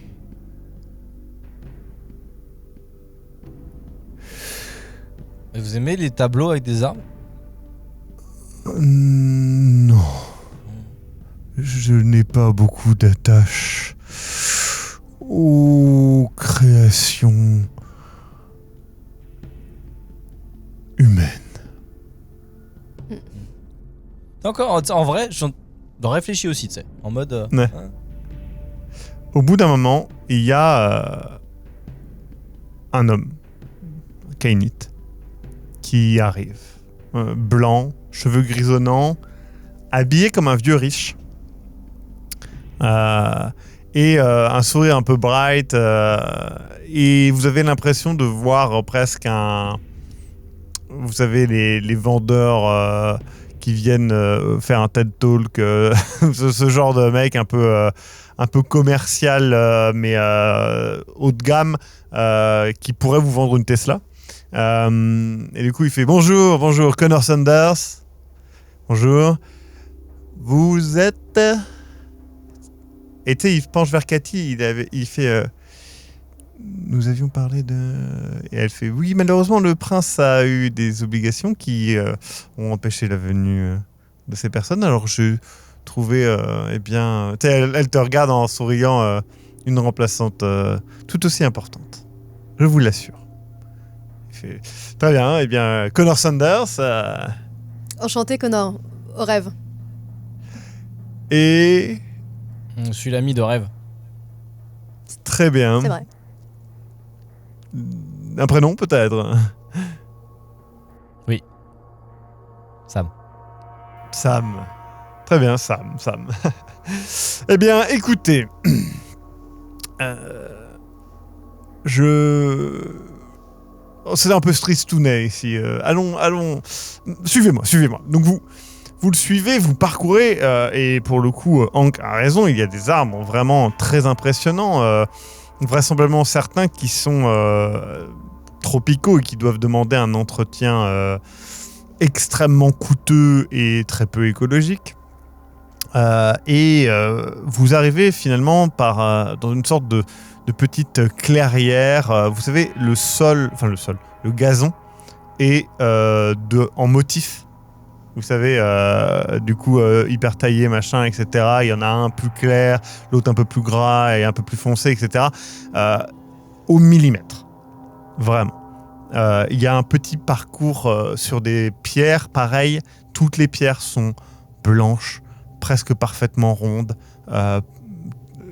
Et vous aimez les tableaux avec des arbres? Non. Je n'ai pas beaucoup d'attache aux créations humaines. Encore, en vrai, j'en réfléchis aussi, tu sais. En mode. Ouais. Au bout d'un moment, il y a un homme, Kainit, qui arrive. Blanc, cheveux grisonnants, habillé comme un vieux riche. Et un sourire un peu bright. Et vous avez l'impression de voir presque un... Vous savez, les vendeurs qui viennent faire un TED Talk. Ce genre de mec un peu commercial, mais haut de gamme, qui pourrait vous vendre une Tesla. Et du coup, il fait bonjour, Connor Sanders. Bonjour. Vous êtes... Et tu sais, il penche vers Cathy, il fait... nous avions parlé de... Et elle fait, oui, malheureusement, le prince a eu des obligations qui ont empêché la venue de ces personnes. Alors, je trouvais, eh bien... Tu sais, elle te regarde en souriant, une remplaçante tout aussi importante. Je vous l'assure. Il fait, très bien, eh bien, Connor Sanders... Enchanté, Connor. Au rêve. Et... Je suis l'ami de rêve. Très bien. C'est vrai. Un prénom, peut-être? Sam. Sam. Très bien, Sam. Eh bien, écoutez. C'est un peu tristounet ici. Allons. Suivez-moi. Donc vous le suivez, vous parcourez, et pour le coup, Hank a raison, il y a des arbres vraiment très impressionnants, vraisemblablement certains qui sont tropicaux et qui doivent demander un entretien extrêmement coûteux et très peu écologique. Vous arrivez finalement dans une sorte de petite clairière. Vous savez, le gazon est en motif. Vous savez, du coup, hyper taillé, machin, etc. Il y en a un plus clair, l'autre un peu plus gras et un peu plus foncé, etc. Au millimètre. Vraiment. Il y a un petit parcours sur des pierres, pareil. Toutes les pierres sont blanches, presque parfaitement rondes.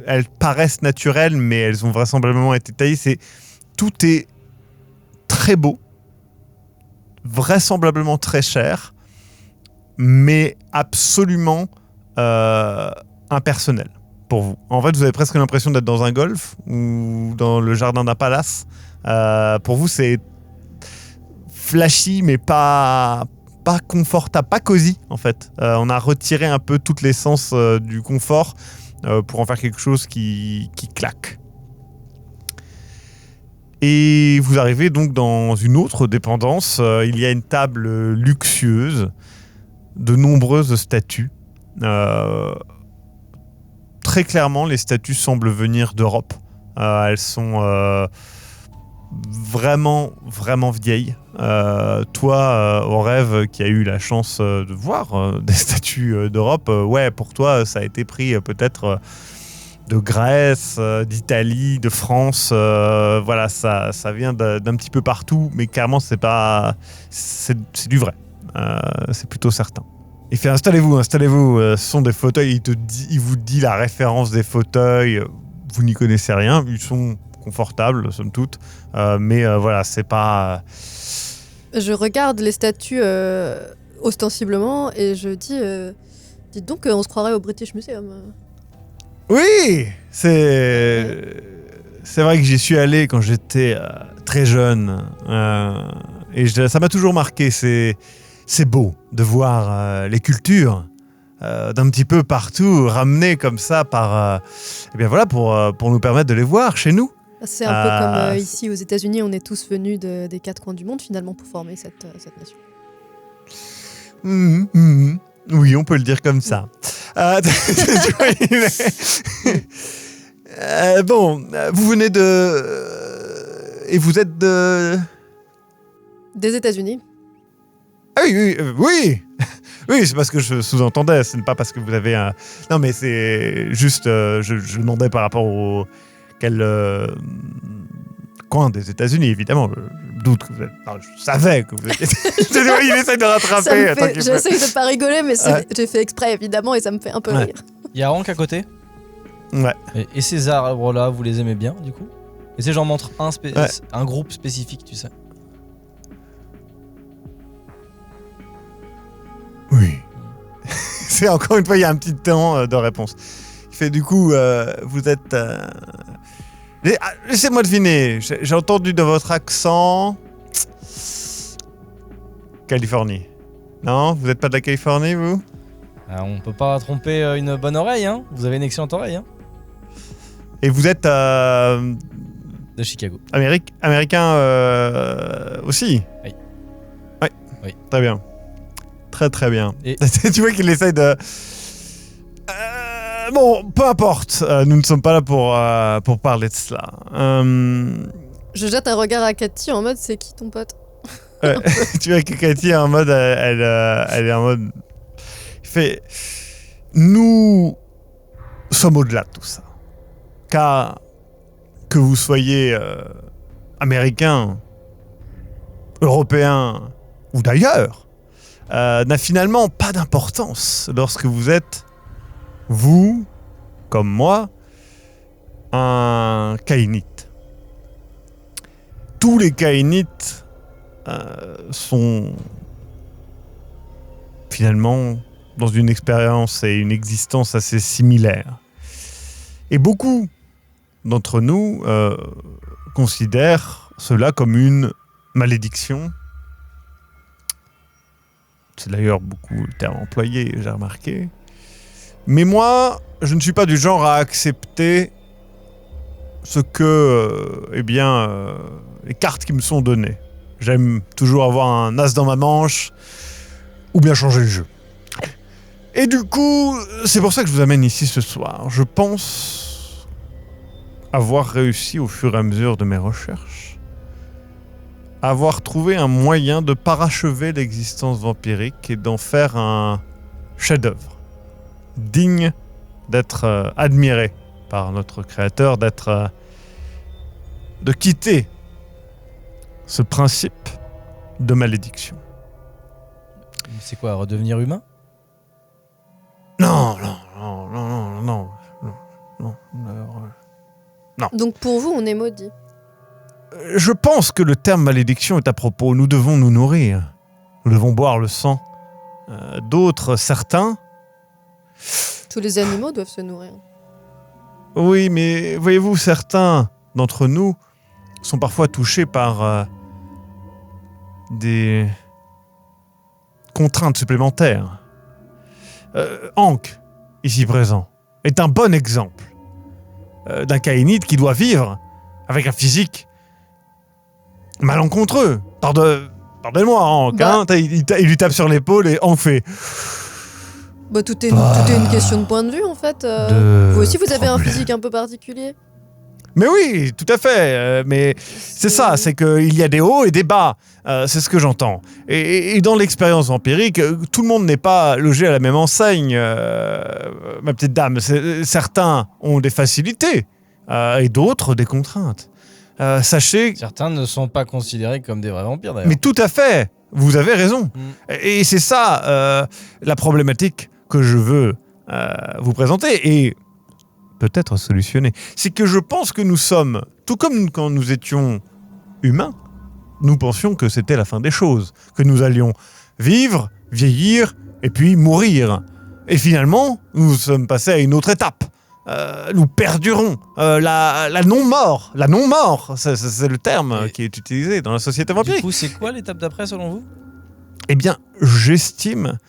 Elles paraissent naturelles, mais elles ont vraisemblablement été taillées. Tout est très beau, vraisemblablement très cher. mais absolument impersonnel pour vous. En fait, vous avez presque l'impression d'être dans un golf ou dans le jardin d'un palace. Pour vous, c'est flashy, mais pas confortable, pas cosy en fait. On a retiré un peu toute l'essence du confort pour en faire quelque chose qui claque. Et vous arrivez donc dans une autre dépendance. Il y a une table luxueuse, de nombreuses statues. Très clairement, les statues semblent venir d'Europe. Elles sont vraiment vieilles. Toi, au rêve, qui a eu la chance de voir des statues d'Europe, ouais, pour toi, ça a été pris peut-être de Grèce, d'Italie, de France. Voilà, ça vient d'un petit peu partout, mais clairement, c'est du vrai. C'est plutôt certain. Il fait installez-vous. Ce sont des fauteuils. Il vous dit la référence des fauteuils. Vous n'y connaissez rien. Ils sont confortables, somme toute. Mais voilà, c'est pas. Je regarde les statues ostensiblement et je dis dites donc, on se croirait au British Museum. Oui, c'est vrai que j'y suis allé quand j'étais très jeune. Et ça m'a toujours marqué. C'est beau de voir les cultures d'un petit peu partout ramenées comme ça par pour nous permettre de les voir chez nous. C'est un peu comme ici aux États-Unis, on est tous venus des quatre coins du monde finalement pour former cette nation. Oui, on peut le dire comme ça. Bon, vous venez de... Et vous êtes de... Des États-Unis. Ah oui, c'est parce que je sous-entendais, ce n'est pas parce que vous avez un... Non, mais c'est juste, je demandais par rapport au... Quel coin des États-Unis, évidemment. Je doute que vous êtes... Non, je savais que vous étiez... Il essaie de rattraper. J'essaie de pas rigoler, mais j'ai fait exprès, évidemment, et ça me fait un peu rire. Il y a Rank à côté. Ouais. Et ces arbres-là, vous les aimez bien, du coup? Et c'est j'en montre un groupe spécifique, tu sais. Oui. C'est encore une fois, il y a un petit temps de réponse. Il fait du coup, vous êtes... Laissez-moi deviner, j'ai entendu de votre accent... Californie. Non, vous n'êtes pas de la Californie, vous? On peut pas tromper une bonne oreille, hein. Vous avez une excellente oreille, hein. Et vous êtes... de Chicago. Américain aussi? Oui. Oui. Très bien. Très bien. Et... tu vois qu'il essaye de... Bon, peu importe. Nous ne sommes pas là pour parler de cela. Je jette un regard à Cathy en mode, c'est qui ton pote? Ouais. Tu vois que Cathy est en mode... Elle est en mode... Il fait... Nous sommes au-delà de tout ça. Car que vous soyez américain, européen ou d'ailleurs, n'a finalement pas d'importance lorsque vous êtes, vous, comme moi, un Kainite. Tous les Kainites sont finalement dans une expérience et une existence assez similaires. Et beaucoup d'entre nous considèrent cela comme une malédiction. C'est d'ailleurs beaucoup le terme employé, j'ai remarqué. Mais moi, je ne suis pas du genre à accepter ce que, les cartes qui me sont données. J'aime toujours avoir un as dans ma manche, ou bien changer le jeu. Et du coup, c'est pour ça que je vous amène ici ce soir. Je pense avoir réussi au fur et à mesure de mes recherches, avoir trouvé un moyen de parachever l'existence vampirique et d'en faire un chef-d'œuvre, digne d'être admiré par notre créateur, de quitter ce principe de malédiction. C'est quoi, redevenir humain? Non. Donc pour vous, on est maudit. Je pense que le terme malédiction est à propos. Nous devons nous nourrir. Nous devons boire le sang D'autres, certains... Tous les animaux doivent se nourrir. Oui, mais voyez-vous, certains d'entre nous sont parfois touchés par des contraintes supplémentaires. Ankh, ici présent, est un bon exemple d'un kaïnite qui doit vivre avec un physique malencontreux. Pardonne-moi, Ankh, hein, il lui tape sur l'épaule et Ankh fait... Bah, tout est une question de point de vue, en fait. Vous aussi, vous avez un physique un peu particulier. Mais oui, tout à fait. Mais c'est ça, c'est qu'il y a des hauts et des bas. C'est ce que j'entends. Et dans l'expérience vampirique, tout le monde n'est pas logé à la même enseigne, ma petite dame. Certains ont des facilités et d'autres des contraintes. Sachez... Certains ne sont pas considérés comme des vrais vampires, d'ailleurs. Mais tout à fait, vous avez raison. Et c'est ça la problématique que je veux vous présenter et peut-être solutionner. C'est que je pense que nous sommes, tout comme quand nous étions humains, nous pensions que c'était la fin des choses, que nous allions vivre, vieillir et puis mourir. Et finalement, nous sommes passés à une autre étape. Nous perdurons la non-mort. La non-mort, c'est le terme qui est utilisé dans la société vampirique. Du coup, c'est quoi l'étape d'après, selon vous ? Eh bien, j'estime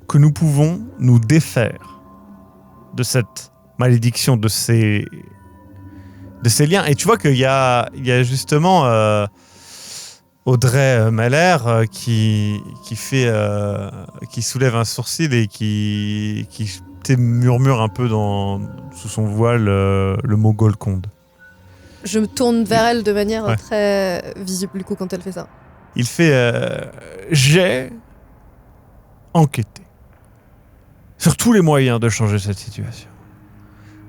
que nous pouvons nous défaire de cette malédiction, de ces liens. Et tu vois qu'il y a justement Audrey Mahler qui soulève un sourcil et qui murmure un peu sous son voile le mot Golconde. Je me tourne vers elle de manière très visible, du coup, quand elle fait ça. Il fait j'ai enquêté sur tous les moyens de changer cette situation.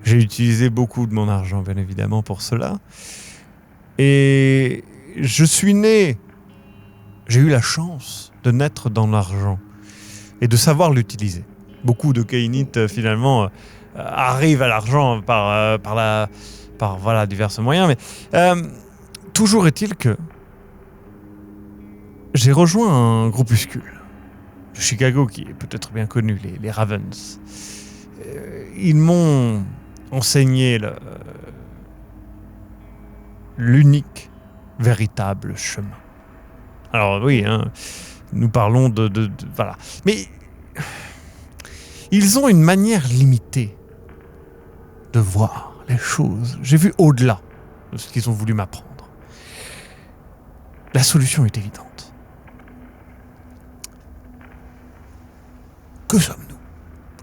J'ai utilisé beaucoup de mon argent, bien évidemment, pour cela. Et je suis né... J'ai eu la chance de naître dans l'argent et de savoir l'utiliser. Beaucoup de kaïnites, finalement, arrivent à l'argent par divers moyens. Mais toujours est-il que j'ai rejoint un groupuscule de Chicago qui est peut-être bien connu, les Ravens. Ils m'ont enseigné l'unique, véritable chemin. Alors oui, nous parlons de voilà. Mais ils ont une manière limitée de voir les choses. J'ai vu au-delà de ce qu'ils ont voulu m'apprendre. La solution est évidente. Que sommes-nous ?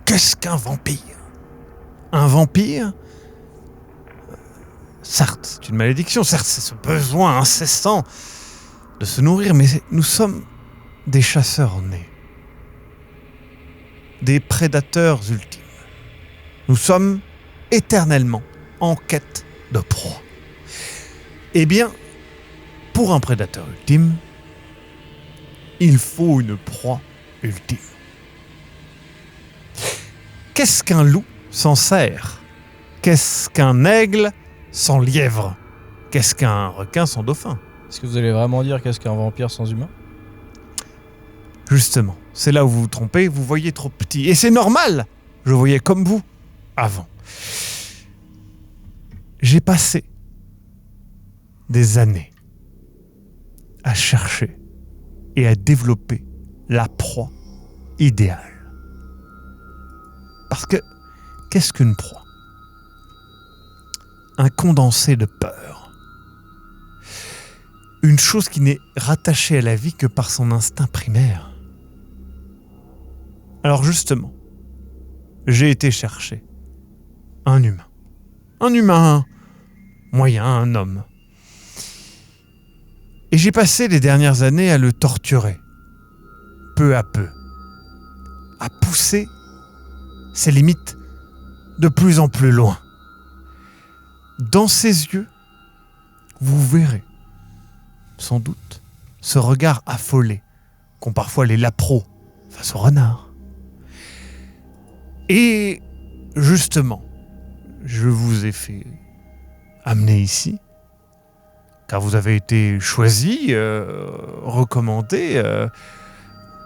Qu'est-ce qu'un vampire ? Un vampire, certes, c'est une malédiction, certes, c'est ce besoin incessant de se nourrir, mais nous sommes des chasseurs nés, des prédateurs ultimes. Nous sommes éternellement en quête de proie. Eh bien, pour un prédateur ultime, il faut une proie ultime. Qu'est-ce qu'un loup sans cerf ? Qu'est-ce qu'un aigle sans lièvre ? Qu'est-ce qu'un requin sans dauphin ? Est-ce que vous allez vraiment dire qu'est-ce qu'un vampire sans humain ? Justement, c'est là où vous vous trompez, vous voyez trop petit. Et c'est normal, je voyais comme vous avant. J'ai passé des années à chercher et à développer la proie idéale. Parce que, qu'est-ce qu'une proie ? Un condensé de peur. Une chose qui n'est rattachée à la vie que par son instinct primaire. Alors justement, j'ai été chercher un humain. Un humain moyen, un homme. Et j'ai passé les dernières années à le torturer, peu à peu, à pousser ses limites de plus en plus loin. Dans ses yeux, vous verrez, sans doute, ce regard affolé qu'ont parfois les lapros face au renard. Et justement, je vous ai fait amener ici, car vous avez été choisi, recommandé,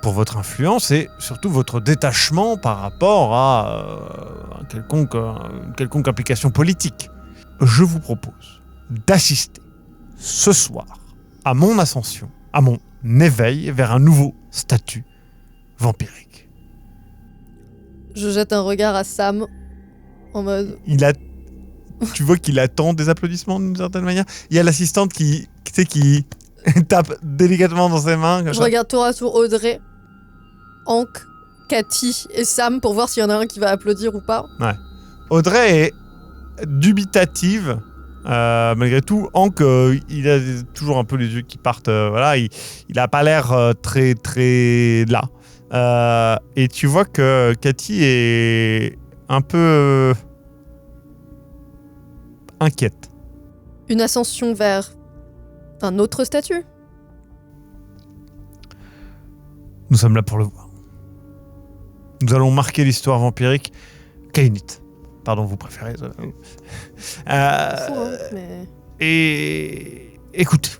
pour votre influence et surtout votre détachement par rapport à une quelconque implication politique. Je vous propose d'assister ce soir à mon ascension, à mon éveil vers un nouveau statut vampirique. Je jette un regard à Sam en mode. Tu vois qu'il attend des applaudissements d'une certaine manière. Il y a l'assistante qui tape délicatement dans ses mains. Comme Je ça. regarde tour à tour Audrey, Hank, Cathy et Sam pour voir s'il y en a un qui va applaudir ou pas. Audrey est dubitative. Malgré tout, Hank, il a toujours un peu les yeux qui partent. Il a pas l'air très très là. Et tu vois que Cathy est un peu inquiète. Une ascension vers un autre statut. Nous sommes là pour le voir. Nous allons marquer l'histoire vampirique. Kainit. Pardon, vous préférez. Fou, hein, mais... Et écoutez,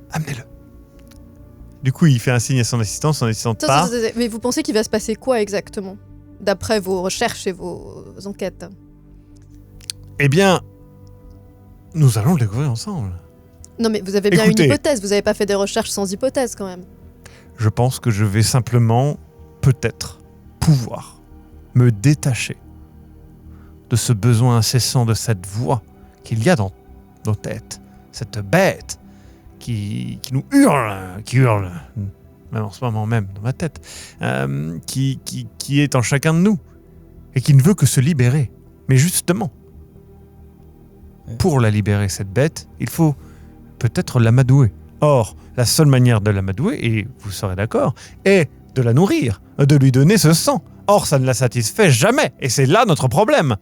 amenez-le. Du coup, il fait un signe à son assistante part. Mais vous pensez qu'il va se passer quoi exactement, d'après vos recherches et vos enquêtes? Eh bien, nous allons le découvrir ensemble. Non mais vous avez bien Écoutez, une hypothèse, vous n'avez pas fait des recherches sans hypothèse quand même. Je pense que je vais simplement, peut-être, pouvoir me détacher de ce besoin incessant de cette voix qu'il y a dans nos têtes. Cette bête qui nous hurle, même en ce moment même dans ma tête, qui est en chacun de nous et qui ne veut que se libérer. Mais justement, pour la libérer, cette bête, il faut peut-être l'amadouer. Or, la seule manière de l'amadouer, et vous serez d'accord, est de la nourrir, de lui donner ce sang. Or, ça ne la satisfait jamais, et c'est là notre problème,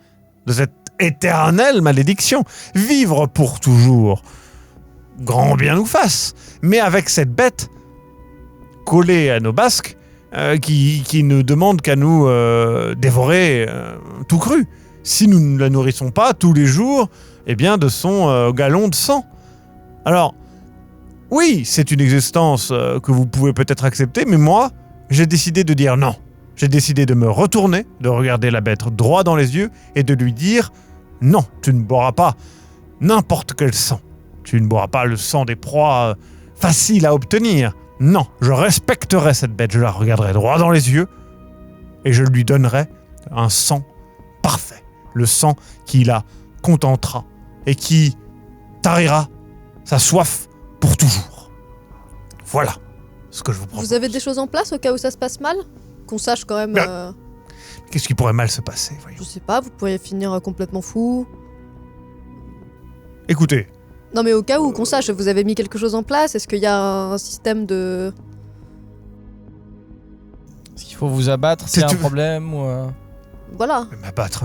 de cette éternelle malédiction. Vivre pour toujours, grand bien nous fasse, mais avec cette bête collée à nos basques, qui ne demande qu'à nous dévorer tout cru. Si nous ne la nourrissons pas tous les jours, eh bien de son galon de sang. Alors, oui, c'est une existence que vous pouvez peut-être accepter, mais moi, j'ai décidé de dire non. J'ai décidé de me retourner, de regarder la bête droit dans les yeux et de lui dire « Non, tu ne boiras pas n'importe quel sang. Tu ne boiras pas le sang des proies faciles à obtenir. Non, je respecterai cette bête, je la regarderai droit dans les yeux et je lui donnerai un sang parfait. Le sang qui la contentera et qui tarira sa soif pour toujours. Voilà ce que je vous propose. Vous avez des choses en place au cas où ça se passe mal? Qu'on sache quand même... Qu'est-ce qui pourrait mal se passer, voyons. Je sais pas, vous pourriez finir complètement fou. Écoutez. Non mais au cas où, qu'on sache, vous avez mis quelque chose en place? Est-ce qu'il y a un système de... Est-ce qu'il faut vous abattre s'il y a un problème ou Voilà. M'abattre,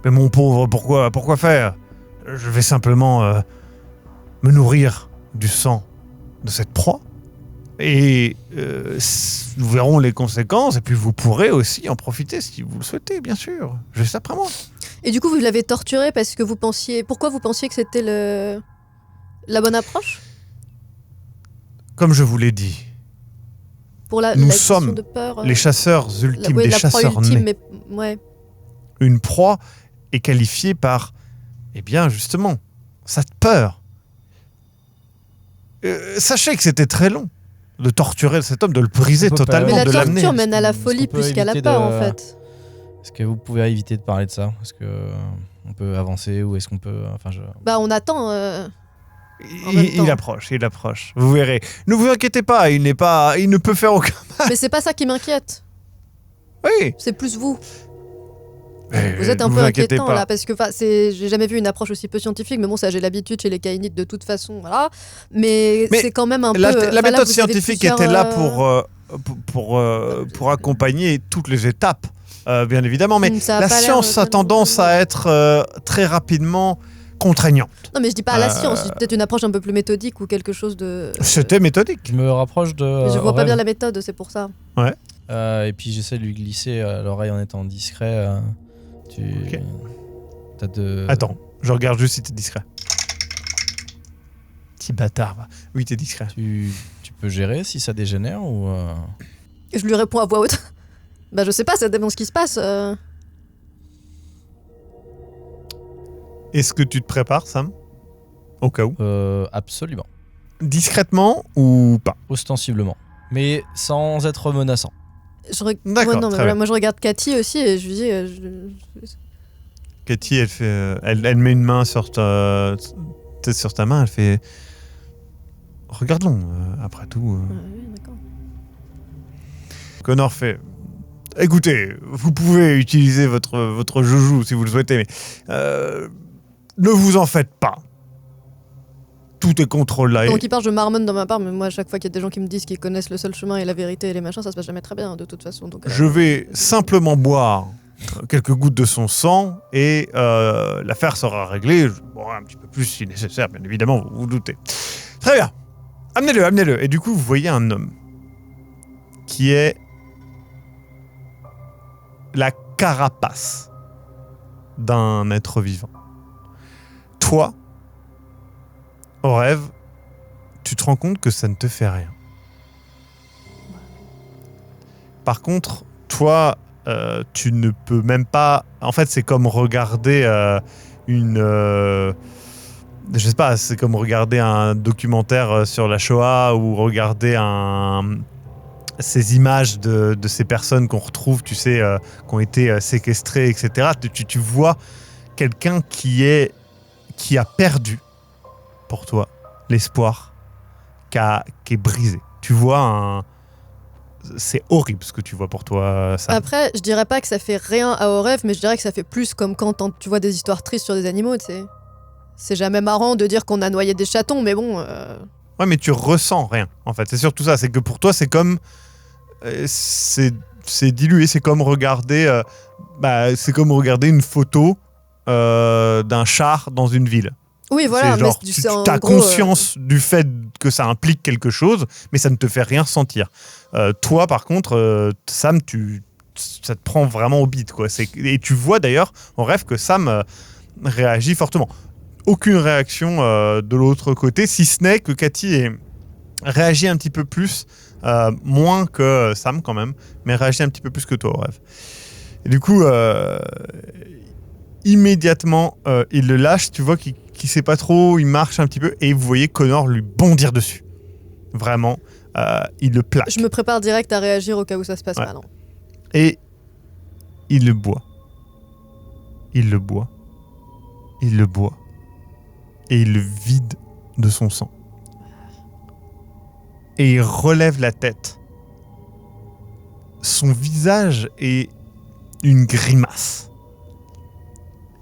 mais mon pauvre, pourquoi faire? Je vais simplement me nourrir du sang de cette proie. Et nous verrons les conséquences, et puis vous pourrez aussi en profiter si vous le souhaitez, bien sûr. Juste après moi. Et du coup, vous l'avez torturé parce que vous pensiez... Pourquoi vous pensiez que c'était la bonne approche? Comme je vous l'ai dit, pour la nous question sommes de peur, les chasseurs ultimes des chasseurs ultime, nés. mais... Ouais. Une proie est qualifiée par, eh bien, justement, cette peur. Sachez que c'était très long de torturer cet homme, de le briser totalement, mais de la l'amener. torture mène à la folie plus qu'à la peur, en fait. Est-ce que vous pouvez éviter de parler de ça? Est-ce que on peut avancer ou est-ce qu'on peut... Bah, on attend... Il approche. Vous verrez. Ne vous inquiétez pas, il ne peut faire aucun mal. Mais c'est pas ça qui m'inquiète. Oui. C'est plus vous. Mais vous êtes un ne peu vous inquiétez inquiétant pas. là, parce que j'ai jamais vu une approche aussi peu scientifique, mais bon, ça j'ai l'habitude chez les Kainites de toute façon, voilà. Mais c'est quand même un peu... La méthode là, scientifique était là pour accompagner toutes les étapes, bien évidemment, mais la science a tendance à être très rapidement contraignante. Non, mais je dis pas à la science, peut-être une approche un peu plus méthodique ou quelque chose de... C'était méthodique. Je me rapproche de... je vois pas bien la méthode, c'est pour ça. Ouais. Et puis j'essaie de lui glisser à l'oreille en étant discret. Ok. T'as de... Attends, je regarde juste si t'es discret. Petit bâtard, va. Oui, t'es discret. Tu peux gérer si ça dégénère ou... Je lui réponds à voix haute. Bah je sais pas, ça dépend de ce qui se passe. Est-ce que tu te prépares, Sam? Au cas où. Absolument. Discrètement ou pas? Ostensiblement. Mais sans être menaçant. D'accord, non, mais très voilà, bien. moi je regarde Cathy aussi et je lui dis... Cathy, elle fait, elle met une main sur peut-être sur ta main, elle fait. Regarde-le, après tout. Oui, d'accord. Connor fait. Écoutez, vous pouvez utiliser votre joujou si vous le souhaitez, mais ne vous en faites pas. Tout est contrôlé. Donc il part, je marmonne dans ma part, mais moi à chaque fois qu'il y a des gens qui me disent qu'ils connaissent le seul chemin et la vérité et les machins, ça se passe jamais très bien de toute façon. Donc, Je vais simplement boire quelques gouttes de son sang et l'affaire sera réglée. Je boirai un petit peu plus si nécessaire, bien évidemment, vous vous doutez. Très bien. Amenez-le. Et du coup, vous voyez un homme qui est la carapace d'un être vivant. Toi, au rêve, tu te rends compte que ça ne te fait rien. Par contre, toi, tu ne peux même pas... En fait, c'est comme regarder je sais pas, c'est comme regarder un documentaire sur la Shoah ou regarder ces images de ces personnes qu'on retrouve, tu sais, qui ont été séquestrées, etc. Tu vois quelqu'un qui a perdu, pour toi, l'espoir, qui est brisé. Tu vois c'est horrible ce que tu vois pour toi, ça. Après, je dirais pas que ça fait rien à au rêve, mais je dirais que ça fait plus comme quand tu vois des histoires tristes sur des animaux, tu sais. C'est jamais marrant de dire qu'on a noyé des chatons, mais bon... Ouais, mais tu ressens rien, en fait. C'est surtout ça. C'est que pour toi, c'est comme... c'est dilué. C'est comme regarder... c'est comme regarder une photo d'un char dans une ville. Oui, voilà, c'est genre, mais tu en as gros, conscience du fait que ça implique quelque chose, mais ça ne te fait rien sentir. Toi, par contre, Sam, ça te prend vraiment au bide, quoi. Et tu vois d'ailleurs, en rêve, que Sam réagit fortement. Aucune réaction de l'autre côté, si ce n'est que Cathy réagit un petit peu plus, moins que Sam quand même, mais réagit un petit peu plus que toi au rêve. Et du coup, immédiatement, il le lâche, tu vois qu'il sait pas trop, il marche un petit peu, et vous voyez Connor lui bondir dessus. Vraiment, il le plaque. je me prépare direct à réagir au cas où ça se passe Ouais. mal. Hein. Et il le boit. Il le boit. Il le boit. Et il le vide de son sang. Et il relève la tête. Son visage est une grimace.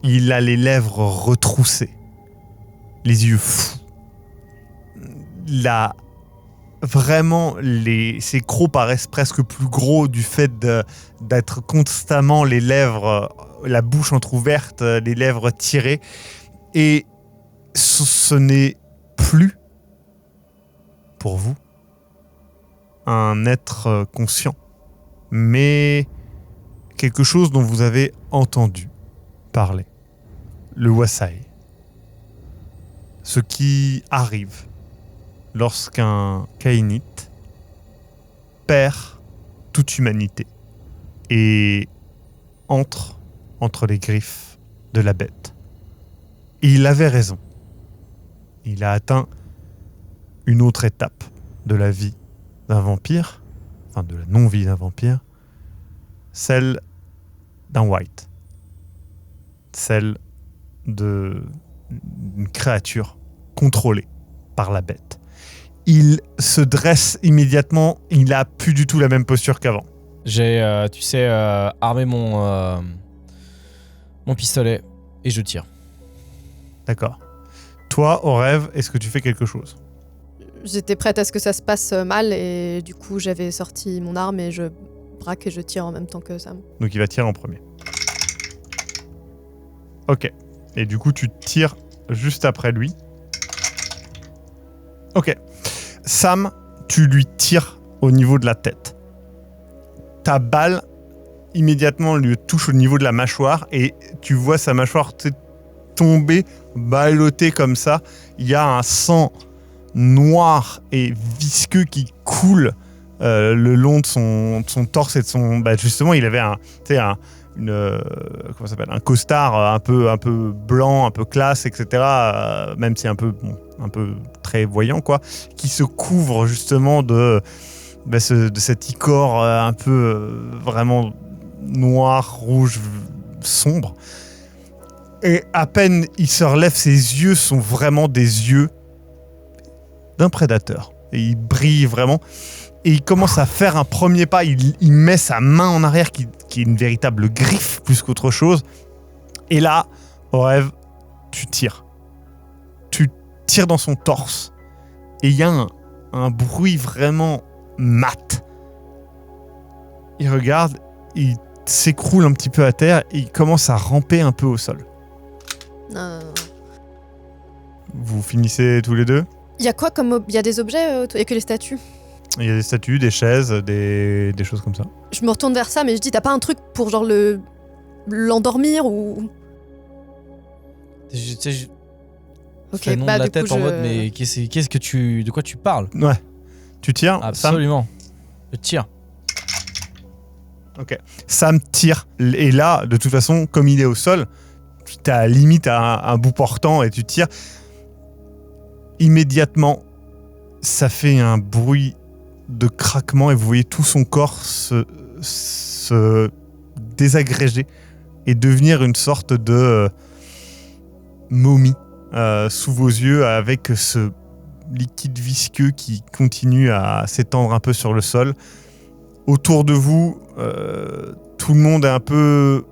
Il a les lèvres retroussées. Les yeux fous. Vraiment, ses crocs paraissent presque plus gros du fait d'être constamment les lèvres, la bouche entrouverte, les lèvres tirées. Et ce n'est plus, pour vous, un être conscient, mais quelque chose dont vous avez entendu parler. Le Wasai. Ce qui arrive lorsqu'un Kainite perd toute humanité et entre les griffes de la bête. Et il avait raison. Il a atteint une autre étape de la vie d'un vampire, enfin de la non-vie d'un vampire, celle d'un white, celle d'une créature contrôlée par la bête. Il se dresse immédiatement, il n'a plus du tout la même posture qu'avant. J'ai, armé mon pistolet et je tire. D'accord. Toi, au rêve, est-ce que tu fais quelque chose? J'étais prête à ce que ça se passe mal et du coup j'avais sorti mon arme et je braque et je tire en même temps que Sam. Donc il va tirer en premier. Ok. Et du coup, tu tires juste après lui. Ok. Sam, tu lui tires au niveau de la tête. Ta balle, immédiatement, lui touche au niveau de la mâchoire et tu vois sa mâchoire tomber, ballottée comme ça. Il y a un sang noir et visqueux qui coule le long de son torse et de son... Bah justement, il avait un costard un peu blanc, un peu classe, etc. Même si un peu très voyant, quoi, qui se couvre justement de cet ichor un peu vraiment noir, rouge, sombre. Et à peine il se relève, ses yeux sont vraiment des yeux d'un prédateur. Et il brille vraiment. Et il commence à faire un premier pas. Il met sa main en arrière, qui est une véritable griffe plus qu'autre chose. Et là, au rêve, tu tires. Tu tires dans son torse. Et il y a un bruit vraiment mat. Il regarde, il s'écroule un petit peu à terre et il commence à ramper un peu au sol. Non. Vous finissez tous les deux. Il y a quoi comme... Il y a des objets et que les statues. Il y a des statues, des chaises, des choses comme ça. Je me retourne vers ça, mais je dis, t'as pas un truc pour genre l'endormir ou... Je Ok, fais le nom de la du tête coup, en mode, mais de quoi tu parles? Ouais. Tu tires. Absolument. Je tire. Ok. Sam tire. Et là, de toute façon, comme il est au sol, t'as limite un bout portant et tu tires. Immédiatement, ça fait un bruit de craquement et vous voyez tout son corps se désagréger et devenir une sorte de momie sous vos yeux, avec ce liquide visqueux qui continue à s'étendre un peu sur le sol. Autour de vous, tout le monde est un peu,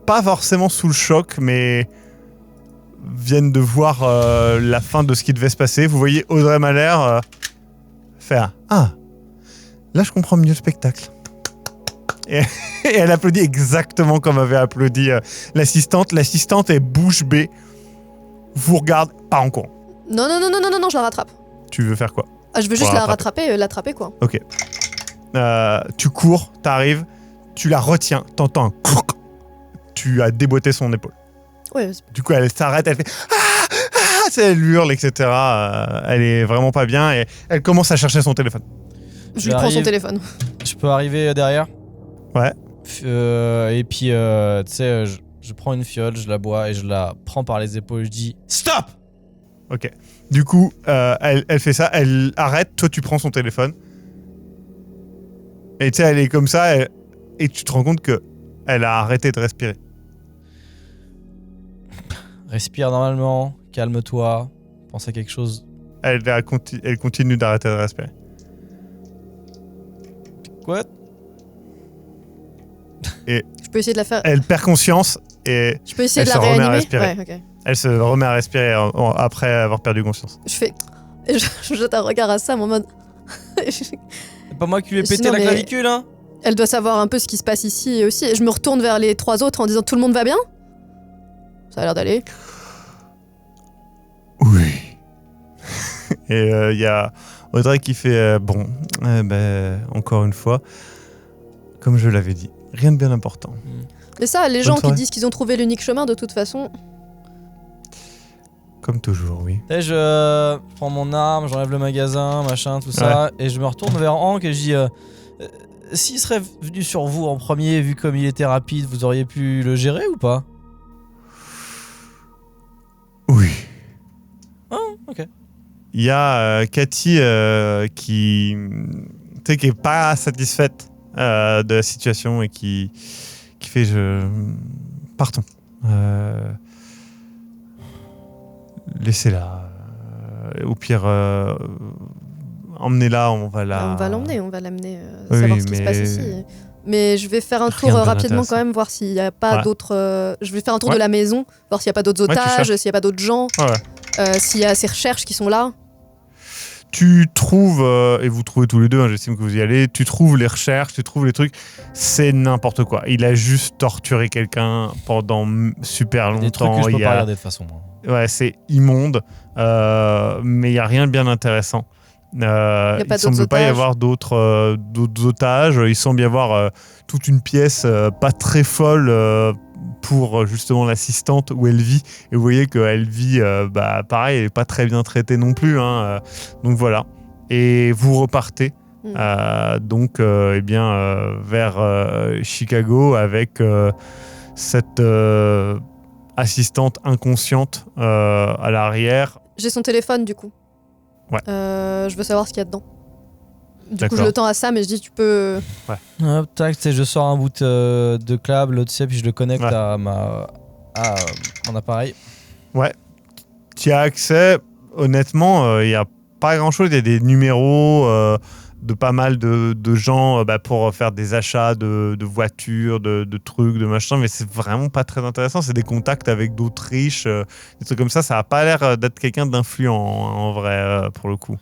pas forcément sous le choc, mais viennent de voir la fin de ce qui devait se passer. Vous voyez Audrey Mahler faire « Ah, là je comprends mieux le spectacle ». Et elle applaudit exactement comme avait applaudi l'assistante. L'assistante est bouche bée, vous regarde, pas en courant. Non, je la rattrape. Tu veux faire quoi? Ah, je veux juste la rattraper quoi. Ok. Tu cours, t'arrives, tu la retiens, t'entends un croc. Tu as déboîté son épaule. Ouais. Du coup, elle s'arrête, elle fait elle hurle, etc. Elle est vraiment pas bien et elle commence à chercher son téléphone. Je lui prends son téléphone. Je peux arriver derrière? Ouais. Et puis, tu sais, je prends une fiole, je la bois et je la prends par les épaules. Je dis stop! Ok. Du coup, elle fait ça, elle arrête, toi tu prends son téléphone. Et tu sais, elle est comme ça, et tu te rends compte que elle a arrêté de respirer. Respire normalement, calme-toi, pense à quelque chose. Elle continue d'arrêter de respirer. Quoi? Et je peux essayer de la faire. Elle perd conscience et je peux essayer elle de se la remet à réanimer. respirer. Ouais, ok. Elle se remet à respirer après avoir perdu conscience. Je fais. Et je jette un regard à Sam en mode. C'est pas moi qui lui ai pété Sinon, la mais- clavicule, hein? Elle doit savoir un peu ce qui se passe ici aussi. Et je me retourne vers les trois autres en disant tout le monde va bien? Ça a l'air d'aller. Oui. Et il y a Audrey qui fait encore une fois, comme je l'avais dit, rien de bien important. Mais ça, les Bonne gens qui soirée. disent qu'ils ont trouvé l'unique chemin, de toute façon. Comme toujours, oui. Et je prends mon arme, j'enlève le magasin, machin, tout ça, et je me retourne vers Hank et je dis s'il serait venu sur vous en premier, vu comme il était rapide, vous auriez pu le gérer ou pas? Oui. Ah, ok. Il y a Cathy qui est pas satisfaite de la situation et qui fait partons. Laissez-la. Au pire, emmenez-la, on va la... On va l'amener, Oui, savoir ce qui se mais- passe ici. Mais je vais faire un Rien tour de bien rapidement intéressant. quand même, voir s'il n'y a pas Ouais. d'autres... je vais faire un tour Ouais. de la maison, voir s'il n'y a pas d'autres Ouais, tu otages, cherches. s'il n'y a pas d'autres gens, Ouais. s'il y a ces recherches qui sont là. Tu trouves, et vous trouvez tous les deux, hein, j'estime que vous y allez, tu trouves les recherches, tu trouves les trucs, c'est n'importe quoi. Il a juste torturé quelqu'un pendant super longtemps. Des trucs que je peux il y pas a- regarder de toute façon. Ouais, c'est immonde, mais il n'y a rien de bien intéressant. Il pas ne d'autres semble pas y otages. avoir d'autres otages. Il semble y avoir toute une pièce pas très folle, pour justement l'assistante où elle vit. Et vous voyez qu'elle vit, pareil, elle n'est pas très bien traitée non plus. Donc voilà. Et vous repartez vers Chicago avec cette assistante inconsciente à l'arrière. J'ai son téléphone du coup. Ouais. Je veux savoir ce qu'il y a dedans. Du D'accord. coup, je le tends à Sam et je dis tu peux. Hop, tac, je sors un bout de câble, tu sais, puis je le connecte Ouais. à mon appareil. Ouais. Tu as accès, honnêtement, il n'y a pas grand-chose. Il y a des numéros de pas mal de gens pour faire des achats de voitures, de trucs, de machins, mais c'est vraiment pas très intéressant. C'est des contacts avec d'autres riches, des trucs comme ça. Ça n'a pas l'air d'être quelqu'un d'influent en vrai, pour le coup.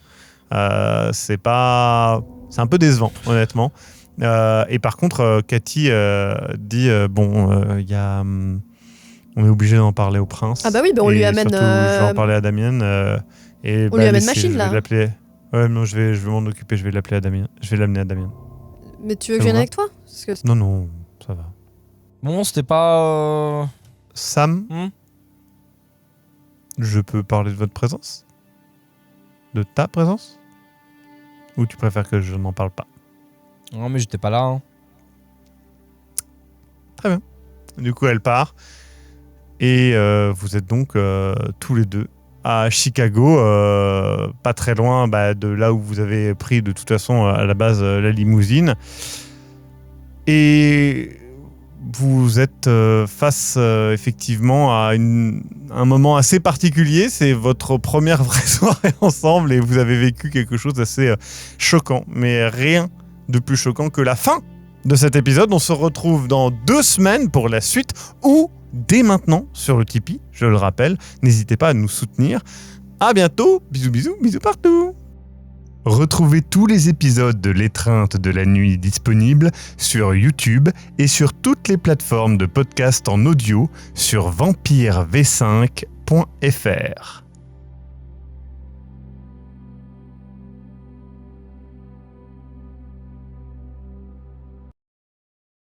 C'est un peu décevant, honnêtement. Et par contre, Cathy dit il y a... on est obligé d'en parler au prince. Ah bah oui, on lui amène. Surtout, je vais en parler à Damien. Et On lui amène Machine, je vais là. l'appeler. Ouais, non, je vais m'en occuper. Je vais l'appeler à Damien. Je vais l'amener à Damien. Mais tu veux que Ça je vienne va avec toi? Parce que... Non, ça va. Bon, c'était pas... Sam, je peux parler de votre présence? De ta présence? Ou tu préfères que je n'en parle pas? Non, mais j'étais pas là. Hein. Très bien. Du coup, elle part. Et vous êtes donc tous les deux à Chicago, pas très loin de là où vous avez pris de toute façon à la base la limousine. Et vous êtes face effectivement à un moment assez particulier. C'est votre première vraie soirée ensemble et vous avez vécu quelque chose d'assez choquant. Mais rien de plus choquant que la fin de cet épisode. On se retrouve dans 2 semaines pour la suite ou dès maintenant sur le Tipeee, je le rappelle. N'hésitez pas à nous soutenir. À bientôt. Bisous, bisous, bisous partout. Retrouvez tous les épisodes de L'étreinte de la nuit disponibles sur YouTube et sur toutes les plateformes de podcast en audio sur vampirv5.fr.